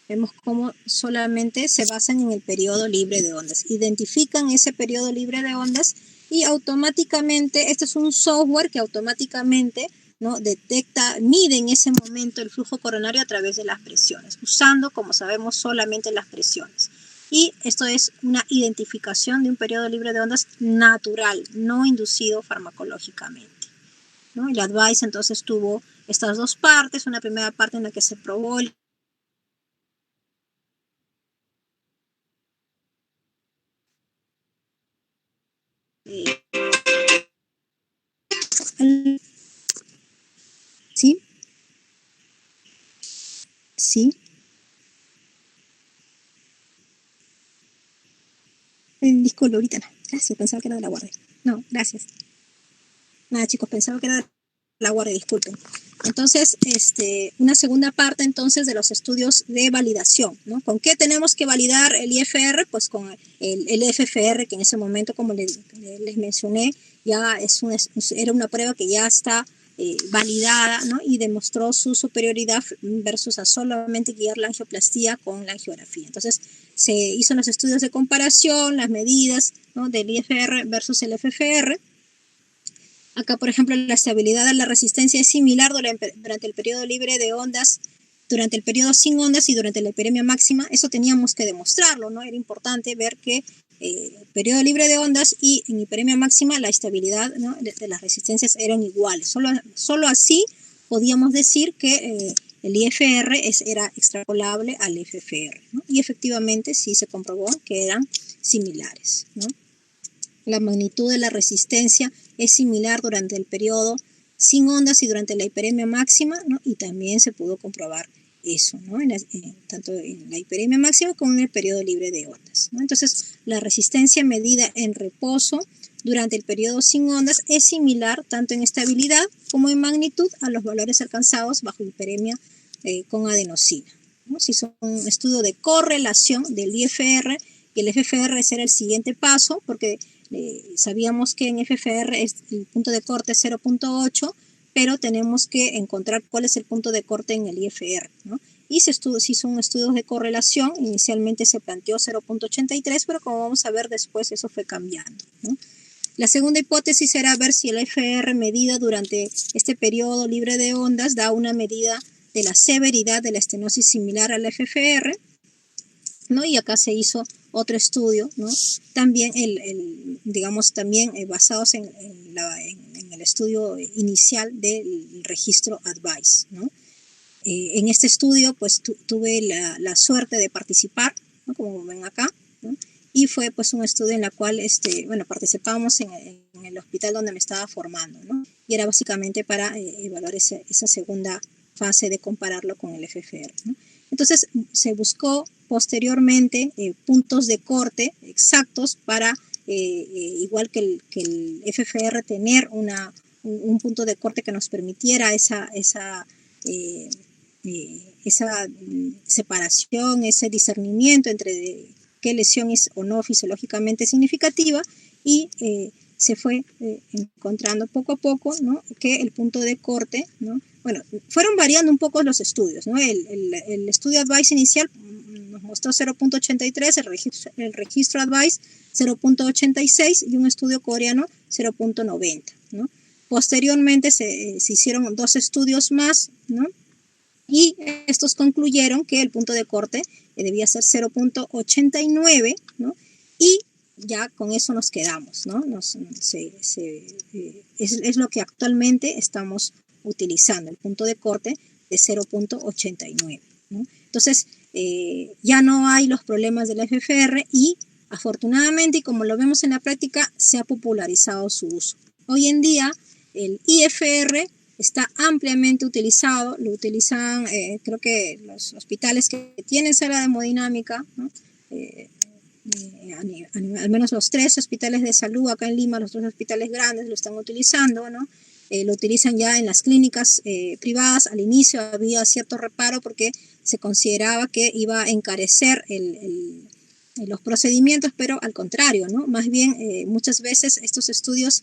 Vemos cómo solamente se basan en el periodo libre de ondas. Identifican ese periodo libre de ondas y automáticamente, este es un software que automáticamente, ¿no? Detecta, mide en ese momento el flujo coronario a través de las presiones, usando, como sabemos, solamente las presiones. Y esto es una identificación de un periodo libre de ondas natural, no inducido farmacológicamente, ¿no? El ADVICE entonces tuvo estas dos partes, una primera parte en la que se probó el ¿sí? Sí. Disculpe, ahorita no. Gracias, pensaba que era de la guardia. No, gracias. Nada, chicos, pensaba que era de la guardia, disculpen. Entonces, una segunda parte entonces de los estudios de validación, ¿no? ¿Con qué tenemos que validar el IFR? Pues con el FFR, que en ese momento, como les mencioné, ya era una prueba que ya está validada, ¿no? Y demostró su superioridad versus a solamente guiar la angioplastía con la angiografía. Entonces, se hizo los estudios de comparación, las medidas, ¿no? Del IFR versus el FFR. Acá, por ejemplo, la estabilidad de la resistencia es similar durante el periodo libre de ondas, durante el periodo sin ondas y durante la hiperemia máxima. Eso teníamos que demostrarlo, ¿no? Era importante ver que periodo libre de ondas y en hiperemia máxima la estabilidad, ¿no? de las resistencias eran iguales. Solo así podíamos decir que el IFR era extrapolable al FFR, ¿no? Y efectivamente sí se comprobó que eran similares, ¿no? La magnitud de la resistencia es similar durante el periodo sin ondas y durante la hiperemia máxima, ¿no? Y también se pudo comprobar eso, ¿no? Tanto en la hiperemia máxima como en el periodo libre de ondas, ¿no? Entonces, la resistencia medida en reposo durante el periodo sin ondas es similar tanto en estabilidad como en magnitud a los valores alcanzados bajo hiperemia con adenosina, ¿no? Se hizo un estudio de correlación del IFR y el FFR. Ese era el siguiente paso, porque Sabíamos que en FFR el punto de corte es 0.8, pero tenemos que encontrar cuál es el punto de corte en el IFR, ¿no? Y se hizo un estudio de correlación. Inicialmente se planteó 0.83, pero como vamos a ver después, eso fue cambiando, ¿no? La segunda hipótesis era ver si el FR medido durante este periodo libre de ondas da una medida de la severidad de la estenosis similar al FFR, ¿no? Y acá se hizo otro estudio, ¿no? También, digamos, también basados en el estudio inicial del registro ADVICE, ¿no? En este estudio, pues, tuve la suerte de participar, ¿no? Como ven acá, ¿no? Y fue, pues, un estudio en la cual, bueno, participábamos en el hospital donde me estaba formando, ¿no? Y era básicamente para evaluar esa segunda fase de compararlo con el FFR, ¿no? Entonces, se buscó posteriormente puntos de corte exactos para, igual que el FFR, tener un punto de corte que nos permitiera esa separación, ese discernimiento entre qué lesión es o no fisiológicamente significativa, y se fue encontrando poco a poco, ¿no? Que el punto de corte, ¿no? Bueno, fueron variando un poco los estudios, ¿no? El estudio ADVICE inicial nos mostró 0.83, el registro ADVICE 0.86 y un estudio coreano 0.90, ¿no? Posteriormente se hicieron 2 estudios más, ¿no? Y estos concluyeron que el punto de corte debía ser 0.89, ¿no? Y ya con eso nos quedamos, ¿no? Es lo que actualmente estamos utilizando, el punto de corte de 0.89, ¿no? Entonces, ya no hay los problemas del FFR y afortunadamente, y como lo vemos en la práctica, se ha popularizado su uso. Hoy en día, el IFR está ampliamente utilizado, lo utilizan, creo que los hospitales que tienen sala de hemodinámica, ¿no? Al menos los 3 hospitales de salud acá en Lima, los 3 hospitales grandes lo están utilizando, ¿no? Lo utilizan ya en las clínicas privadas. Al inicio había cierto reparo porque se consideraba que iba a encarecer los procedimientos, pero al contrario, ¿no? Más bien, muchas veces estos estudios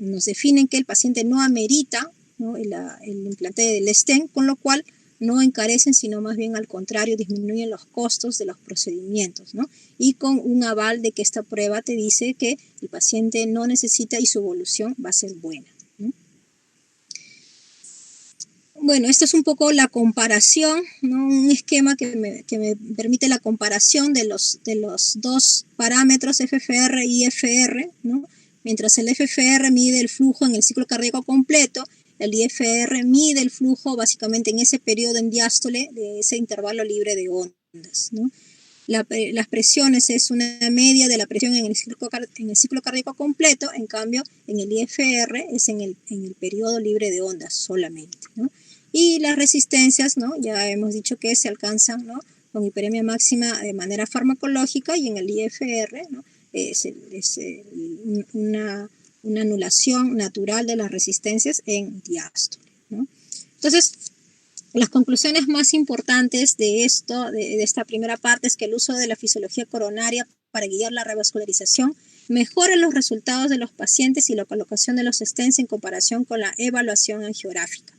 nos definen que el paciente no amerita, ¿no? el implante del stent, con lo cual no encarecen, sino más bien al contrario, disminuyen los costos de los procedimientos, ¿no? Y con un aval de que esta prueba te dice que el paciente no necesita y su evolución va a ser buena, ¿no? Bueno, esto es un poco la comparación, ¿no? Un esquema que me permite la comparación de los 2 parámetros FFR y IFR, ¿no? Mientras el FFR mide el flujo en el ciclo cardíaco completo, el IFR mide el flujo básicamente en ese periodo en diástole de ese intervalo libre de ondas, ¿no? Las presiones es una media de la presión en el ciclo cardíaco completo, en cambio en el IFR es en el periodo libre de ondas solamente, ¿no? Y las resistencias, ¿no? Ya hemos dicho que se alcanzan, ¿no? Con hiperemia máxima de manera farmacológica, y en el IFR, ¿no? Es una anulación natural de las resistencias en diástole, ¿no? Entonces, las conclusiones más importantes de esta primera parte es que el uso de la fisiología coronaria para guiar la revascularización mejora los resultados de los pacientes y la colocación de los stents en comparación con la evaluación angiográfica.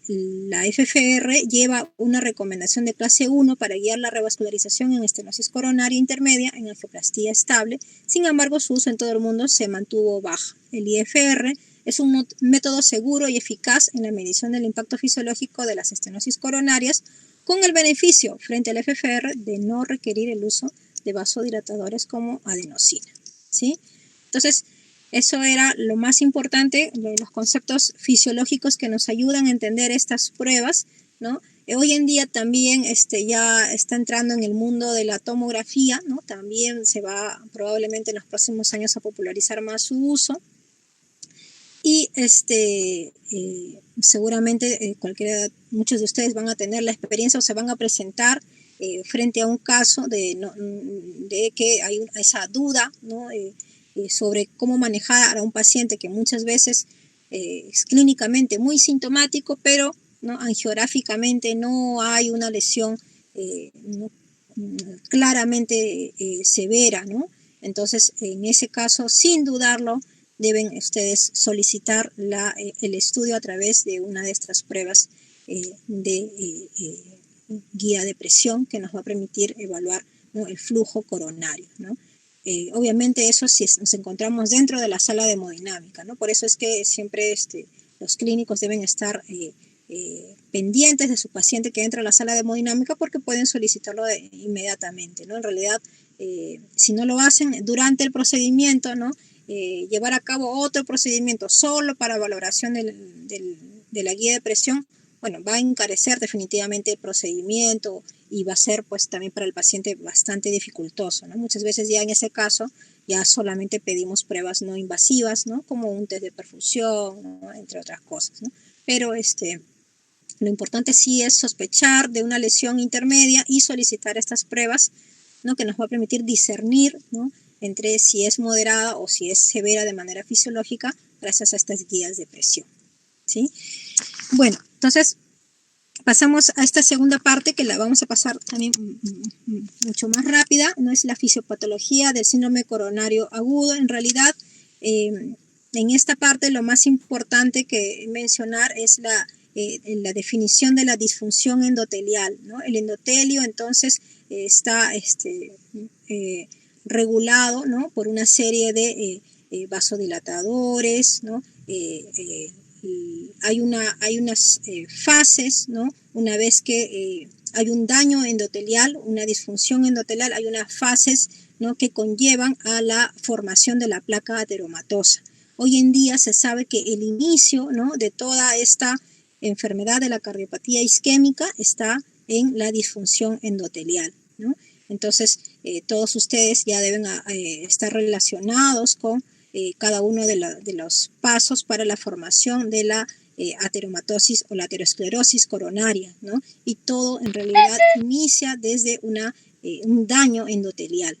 La FFR lleva una recomendación de clase 1 para guiar la revascularización en estenosis coronaria intermedia en angioplastía estable. Sin embargo, su uso en todo el mundo se mantuvo baja. El IFR es un método seguro y eficaz en la medición del impacto fisiológico de las estenosis coronarias, con el beneficio frente al FFR de no requerir el uso de vasodilatadores como adenosina, ¿sí? Entonces, eso era lo más importante, los conceptos fisiológicos que nos ayudan a entender estas pruebas, ¿no? Hoy en día también ya está entrando en el mundo de la tomografía, ¿no? También se va probablemente en los próximos años a popularizar más su uso. Y seguramente muchos de ustedes van a tener la experiencia o se van a presentar frente a un caso de que hay esa duda, ¿no? Sobre cómo manejar a un paciente que muchas veces es clínicamente muy sintomático, pero ¿no? Angiográficamente no hay una lesión ¿no? claramente severa, ¿no? Entonces, en ese caso, sin dudarlo, deben ustedes solicitar el estudio a través de una de estas pruebas de guía de presión que nos va a permitir evaluar, ¿no?, el flujo coronario, ¿no? Obviamente eso si nos encontramos dentro de la sala de hemodinámica, ¿no? Por eso es que siempre los clínicos deben estar pendientes de su paciente que entra a la sala de hemodinámica, porque pueden solicitarlo inmediatamente, ¿no? En realidad, si no lo hacen durante el procedimiento, ¿no?, llevar a cabo otro procedimiento solo para valoración de la guía de presión, bueno, va a encarecer definitivamente el procedimiento y va a ser pues también para el paciente bastante dificultoso, ¿no? Muchas veces ya en ese caso ya solamente pedimos pruebas no invasivas, ¿no?, como un test de perfusión, ¿no?, entre otras cosas, ¿no? Pero lo importante sí es sospechar de una lesión intermedia y solicitar estas pruebas, ¿no?, que nos va a permitir discernir, ¿no?, entre si es moderada o si es severa de manera fisiológica gracias a estas guías de presión, ¿sí? Bueno, entonces pasamos a esta segunda parte que la vamos a pasar también mucho más rápida, ¿no? Es la fisiopatología del síndrome coronario agudo. En realidad, en esta parte lo más importante que mencionar es la definición de la disfunción endotelial, ¿no? El endotelio entonces está regulado, ¿no?, por una serie de vasodilatadores, ¿no? Hay unas fases, ¿no? Una vez que hay un daño endotelial, una disfunción endotelial, hay unas fases, ¿no?, que conllevan a la formación de la placa ateromatosa. Hoy en día se sabe que el inicio, ¿no?, de toda esta enfermedad de la cardiopatía isquémica está en la disfunción endotelial, ¿no? Entonces, todos ustedes ya deben estar relacionados con cada uno de los pasos para la formación de la ateromatosis o la aterosclerosis coronaria, ¿no? Y todo en realidad inicia desde un daño endotelial,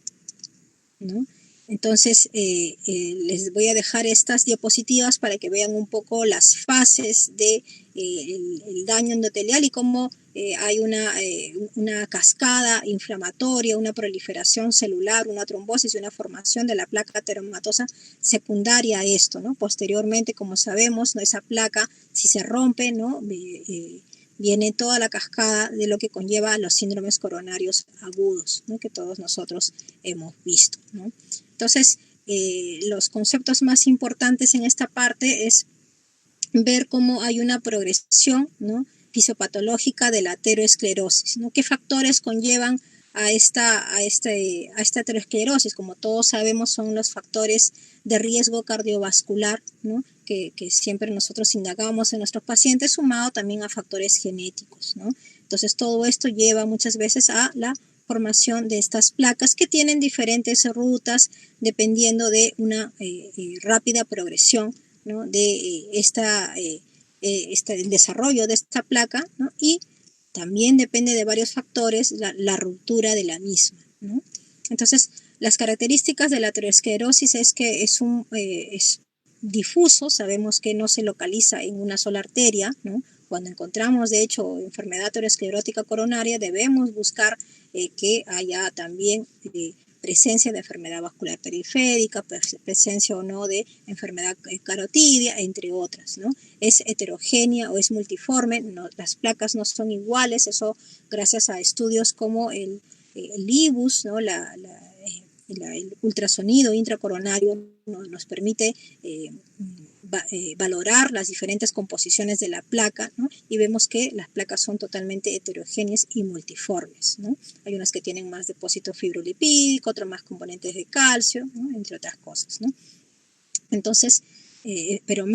¿no? Entonces, les voy a dejar estas diapositivas para que vean un poco las fases de el daño endotelial y cómo hay una cascada inflamatoria, una proliferación celular, una trombosis y una formación de la placa ateromatosa secundaria a esto, ¿no? Posteriormente, como sabemos, ¿no?, esa placa, si se rompe, ¿no?, viene toda la cascada de lo que conlleva a los síndromes coronarios agudos, ¿no?, que todos nosotros hemos visto, ¿no? Entonces, los conceptos más importantes en esta parte es ver cómo hay una progresión, ¿no?, fisiopatológica de la ateroesclerosis, ¿no? ¿Qué factores conllevan a esta aterosclerosis? Como todos sabemos, son los factores de riesgo cardiovascular, ¿no?, que siempre nosotros indagamos en nuestros pacientes, sumado también a factores genéticos, ¿no? Entonces, todo esto lleva muchas veces a la formación de estas placas que tienen diferentes rutas dependiendo de una rápida progresión, ¿no?, de el desarrollo de esta placa, ¿no? Y también depende de varios factores la ruptura de la misma, ¿no? Entonces, las características de la aterosclerosis es que es difuso, sabemos que no se localiza en una sola arteria, ¿no? Cuando encontramos, de hecho, enfermedad aterosclerótica coronaria, debemos buscar que haya también presencia de enfermedad vascular periférica, presencia o no de enfermedad carotidia, entre otras, ¿no? Es heterogénea o es multiforme, no, las placas no son iguales, eso gracias a estudios como el IBUS, ¿no?, el ultrasonido intracoronario nos permite valorar las diferentes composiciones de la placa, ¿no? Y vemos que las placas son totalmente heterogéneas y multiformes, ¿no? Hay unas que tienen más depósito fibrolipídico, otras más componentes de calcio, ¿no?, entre otras cosas, ¿no? Entonces, pero es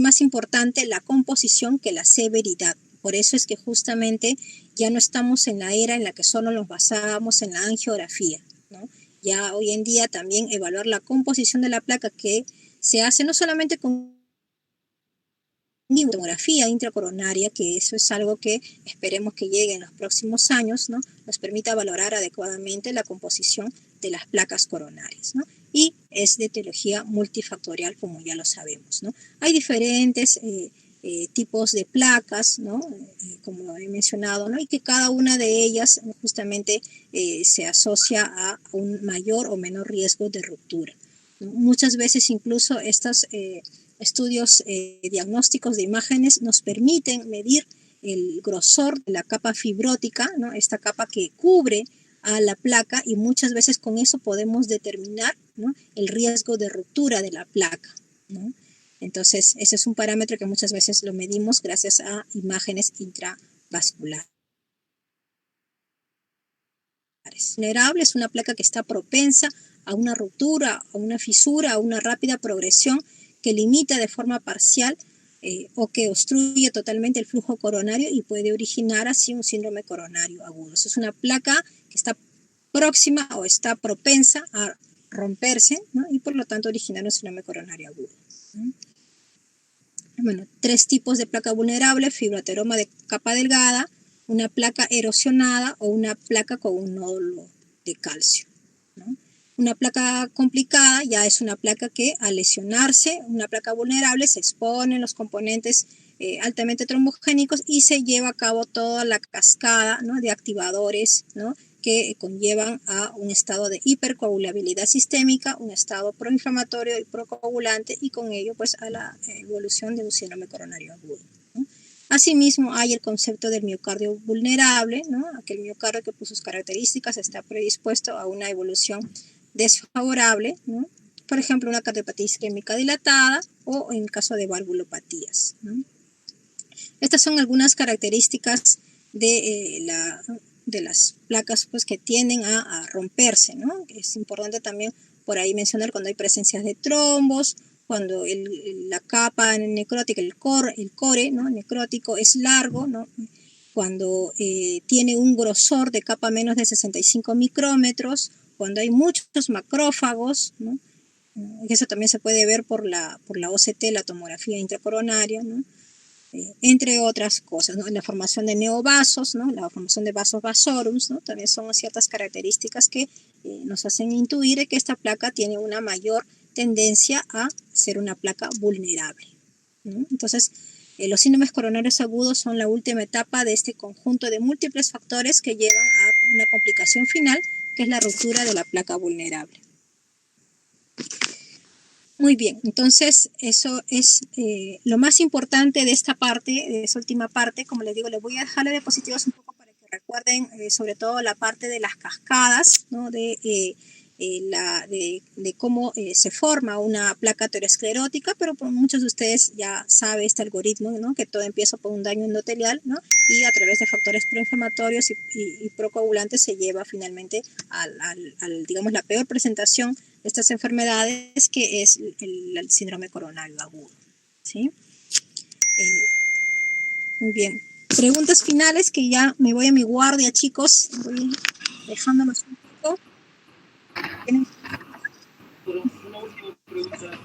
más importante la composición que la severidad. Por eso es que justamente ya no estamos en la era en la que solo nos basábamos en la angiografía, ¿no? Ya hoy en día también evaluar la composición de la placa, que se hace no solamente con tomografía intracoronaria, que eso es algo que esperemos que llegue en los próximos años, ¿no?, nos permita valorar adecuadamente la composición de las placas coronarias, ¿no? Y es de etiología multifactorial, como ya lo sabemos, ¿no? Hay diferentes tipos de placas, ¿no? Como he mencionado, ¿no? Y que cada una de ellas justamente se asocia a un mayor o menor riesgo de ruptura, ¿no? Muchas veces incluso estos estudios diagnósticos de imágenes nos permiten medir el grosor de la capa fibrótica, ¿no? Esta capa que cubre a la placa, y muchas veces con eso podemos determinar, ¿no?, el riesgo de ruptura de la placa, ¿no? Entonces, ese es un parámetro que muchas veces lo medimos gracias a imágenes intravasculares. Vulnerable es una placa que está propensa a una ruptura, a una fisura, a una rápida progresión que limita de forma parcial o que obstruye totalmente el flujo coronario y puede originar así un síndrome coronario agudo. Eso es una placa que está próxima o está propensa a romperse, ¿no?, y por lo tanto originar un síndrome coronario agudo, ¿no? Bueno, 3 tipos de placa vulnerable: fibroateroma de capa delgada, una placa erosionada o una placa con un nódulo de calcio, ¿no? Una placa complicada ya es una placa que al lesionarse, una placa vulnerable, se exponen los componentes altamente trombogénicos y se lleva a cabo toda la cascada, ¿no?, de activadores, ¿no?, que conllevan a un estado de hipercoagulabilidad sistémica, un estado proinflamatorio y procoagulante, y con ello pues a la evolución de un síndrome coronario agudo, ¿no? Asimismo hay el concepto del miocardio vulnerable, ¿no?, aquel miocardio que por sus características está predispuesto a una evolución desfavorable, ¿no?, por ejemplo una cardiopatía isquémica dilatada o en caso de valvulopatías, ¿no? Estas son algunas características de las placas pues que tienden a romperse, ¿no? Es importante también por ahí mencionar cuando hay presencias de trombos, cuando la capa necrótica, el core, ¿no?, necrótico es largo, ¿no?, cuando tiene un grosor de capa menos de 65 micrómetros, cuando hay muchos macrófagos, ¿no? Eso también se puede ver por la OCT, la tomografía intracoronaria, ¿no?, entre otras cosas, ¿no? La formación de neovasos, ¿no?, la formación de vasos vasorums, ¿no?, también son ciertas características que nos hacen intuir que esta placa tiene una mayor tendencia a ser una placa vulnerable, ¿no? Entonces, los síndromes coronarios agudos son la última etapa de este conjunto de múltiples factores que llevan a una complicación final, que es la ruptura de la placa vulnerable. Muy bien, entonces eso es lo más importante de esta parte, de esta última parte. Como les digo, les voy a dejar las diapositivas un poco para que recuerden sobre todo la parte de las cascadas, ¿no?, de cómo se forma una placa aterosclerótica, pero por muchos de ustedes ya saben este algoritmo, ¿no?, que todo empieza por un daño endotelial, ¿no?, y a través de factores proinflamatorios y procoagulantes se lleva finalmente al digamos, la peor presentación de estas enfermedades, que es el síndrome coronario agudo, ¿sí? Muy bien. Preguntas finales, que ya me voy a mi guardia, chicos. Voy dejándolos un poco. Una última pregunta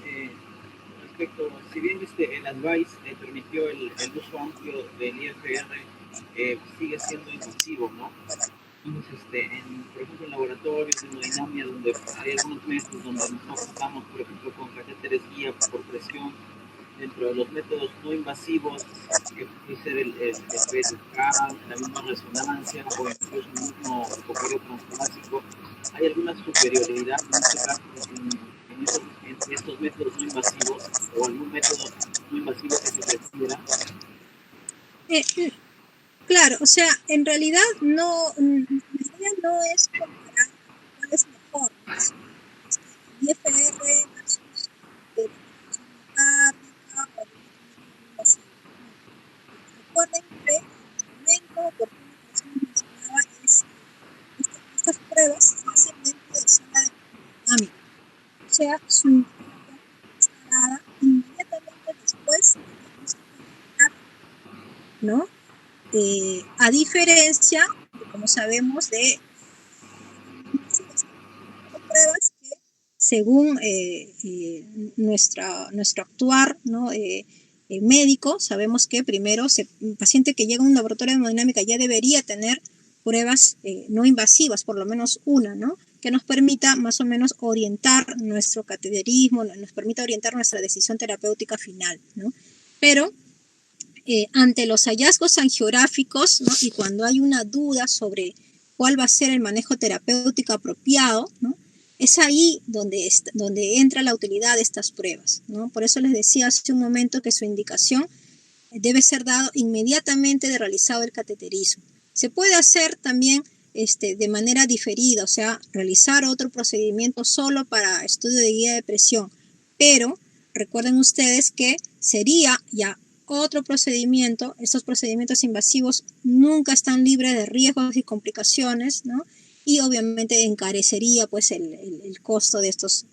respecto, si bien el advice permitió el uso amplio del IFR, sigue siendo invasivo, ¿no? Entonces, por ejemplo, en laboratorios de hemodinamia, donde hay algunos métodos donde nosotros estamos, por ejemplo, con catéteres guía por presión, dentro de los métodos no invasivos, que puede ser el PET, la misma resonancia o incluso el mismo ecocardio transtorácico, ¿hay alguna superioridad en este caso en estos métodos no invasivos, o algún método no invasivo que se refiera? Claro, o sea, en realidad no, la idea no es comparar cuál es mejor, ¿no? El IFR versus la función mecánica o algún otro método invasivo. Recuerden que el momento oportuno que les mencionaba es estas pruebas se hacen dentro de sala de dinámica, o sea, su indicación está dada inmediatamente después del diagnóstico de, ¿no? A diferencia, como sabemos, de pruebas que según nuestro actuar, ¿no?, médico, sabemos que primero un paciente que llega a un laboratorio de hemodinámica ya debería tener pruebas no invasivas, por lo menos una, ¿no?, que nos permita más o menos orientar nuestro cateterismo, nos permita orientar nuestra decisión terapéutica final, ¿no? Pero ante los hallazgos angiográficos, ¿no? Y cuando hay una duda sobre cuál va a ser el manejo terapéutico apropiado, ¿no? Es ahí donde entra la utilidad de estas pruebas, ¿no? Por eso les decía hace un momento que su indicación debe ser dado inmediatamente de realizado el cateterismo. Se puede hacer también de manera diferida, o sea, realizar otro procedimiento solo para estudio de guía de presión, pero recuerden ustedes que sería ya otro procedimiento. Estos procedimientos invasivos nunca están libres de riesgos y complicaciones, ¿no? Y obviamente encarecería pues el costo de estos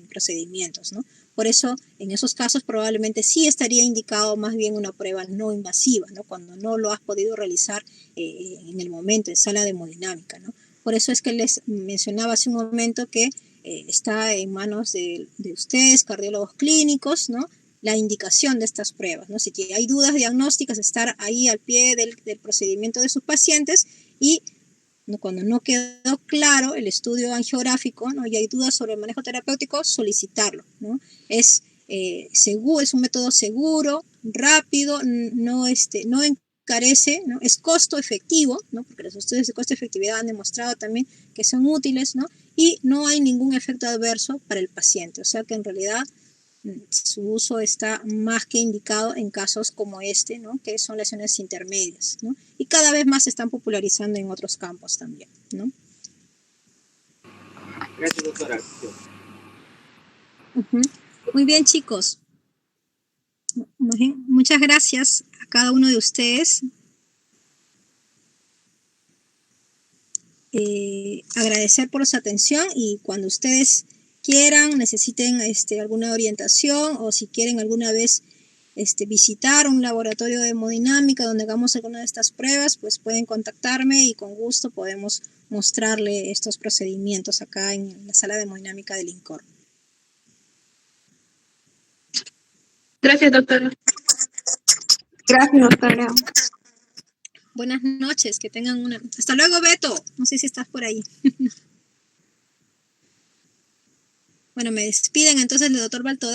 procedimientos, ¿no? Por eso, en esos casos probablemente sí estaría indicado más bien una prueba no invasiva, ¿no? Cuando no lo has podido realizar en el momento en sala de hemodinámica, ¿no? Por eso es que les mencionaba hace un momento que está en manos de ustedes, cardiólogos clínicos, ¿no? La indicación de estas pruebas, ¿no? Si hay dudas diagnósticas, estar ahí al pie del procedimiento de sus pacientes y cuando no quedó claro el estudio angiográfico, ¿no? Y hay dudas sobre el manejo terapéutico, solicitarlo, ¿no? Es seguro, es un método seguro, rápido, no encarece, ¿no? Es costo efectivo, ¿no? Porque los estudios de costo efectividad han demostrado también que son útiles, ¿no? Y no hay ningún efecto adverso para el paciente, o sea que en realidad su uso está más que indicado en casos como ¿no? Que son lesiones intermedias, ¿no? Y cada vez más se están popularizando en otros campos también, ¿no? Gracias, doctora. Muy bien, chicos. Muchas gracias a cada uno de ustedes. Agradecer por su atención y cuando ustedes quieran, necesiten alguna orientación o si quieren alguna vez visitar un laboratorio de hemodinámica donde hagamos alguna de estas pruebas, pues pueden contactarme y con gusto podemos mostrarle estos procedimientos acá en la sala de hemodinámica del INCOR. Gracias, doctora. Gracias, doctora. Buenas noches, que tengan una... Hasta luego, Beto. No sé si estás por ahí. Bueno, me despiden entonces el doctor Baltodano.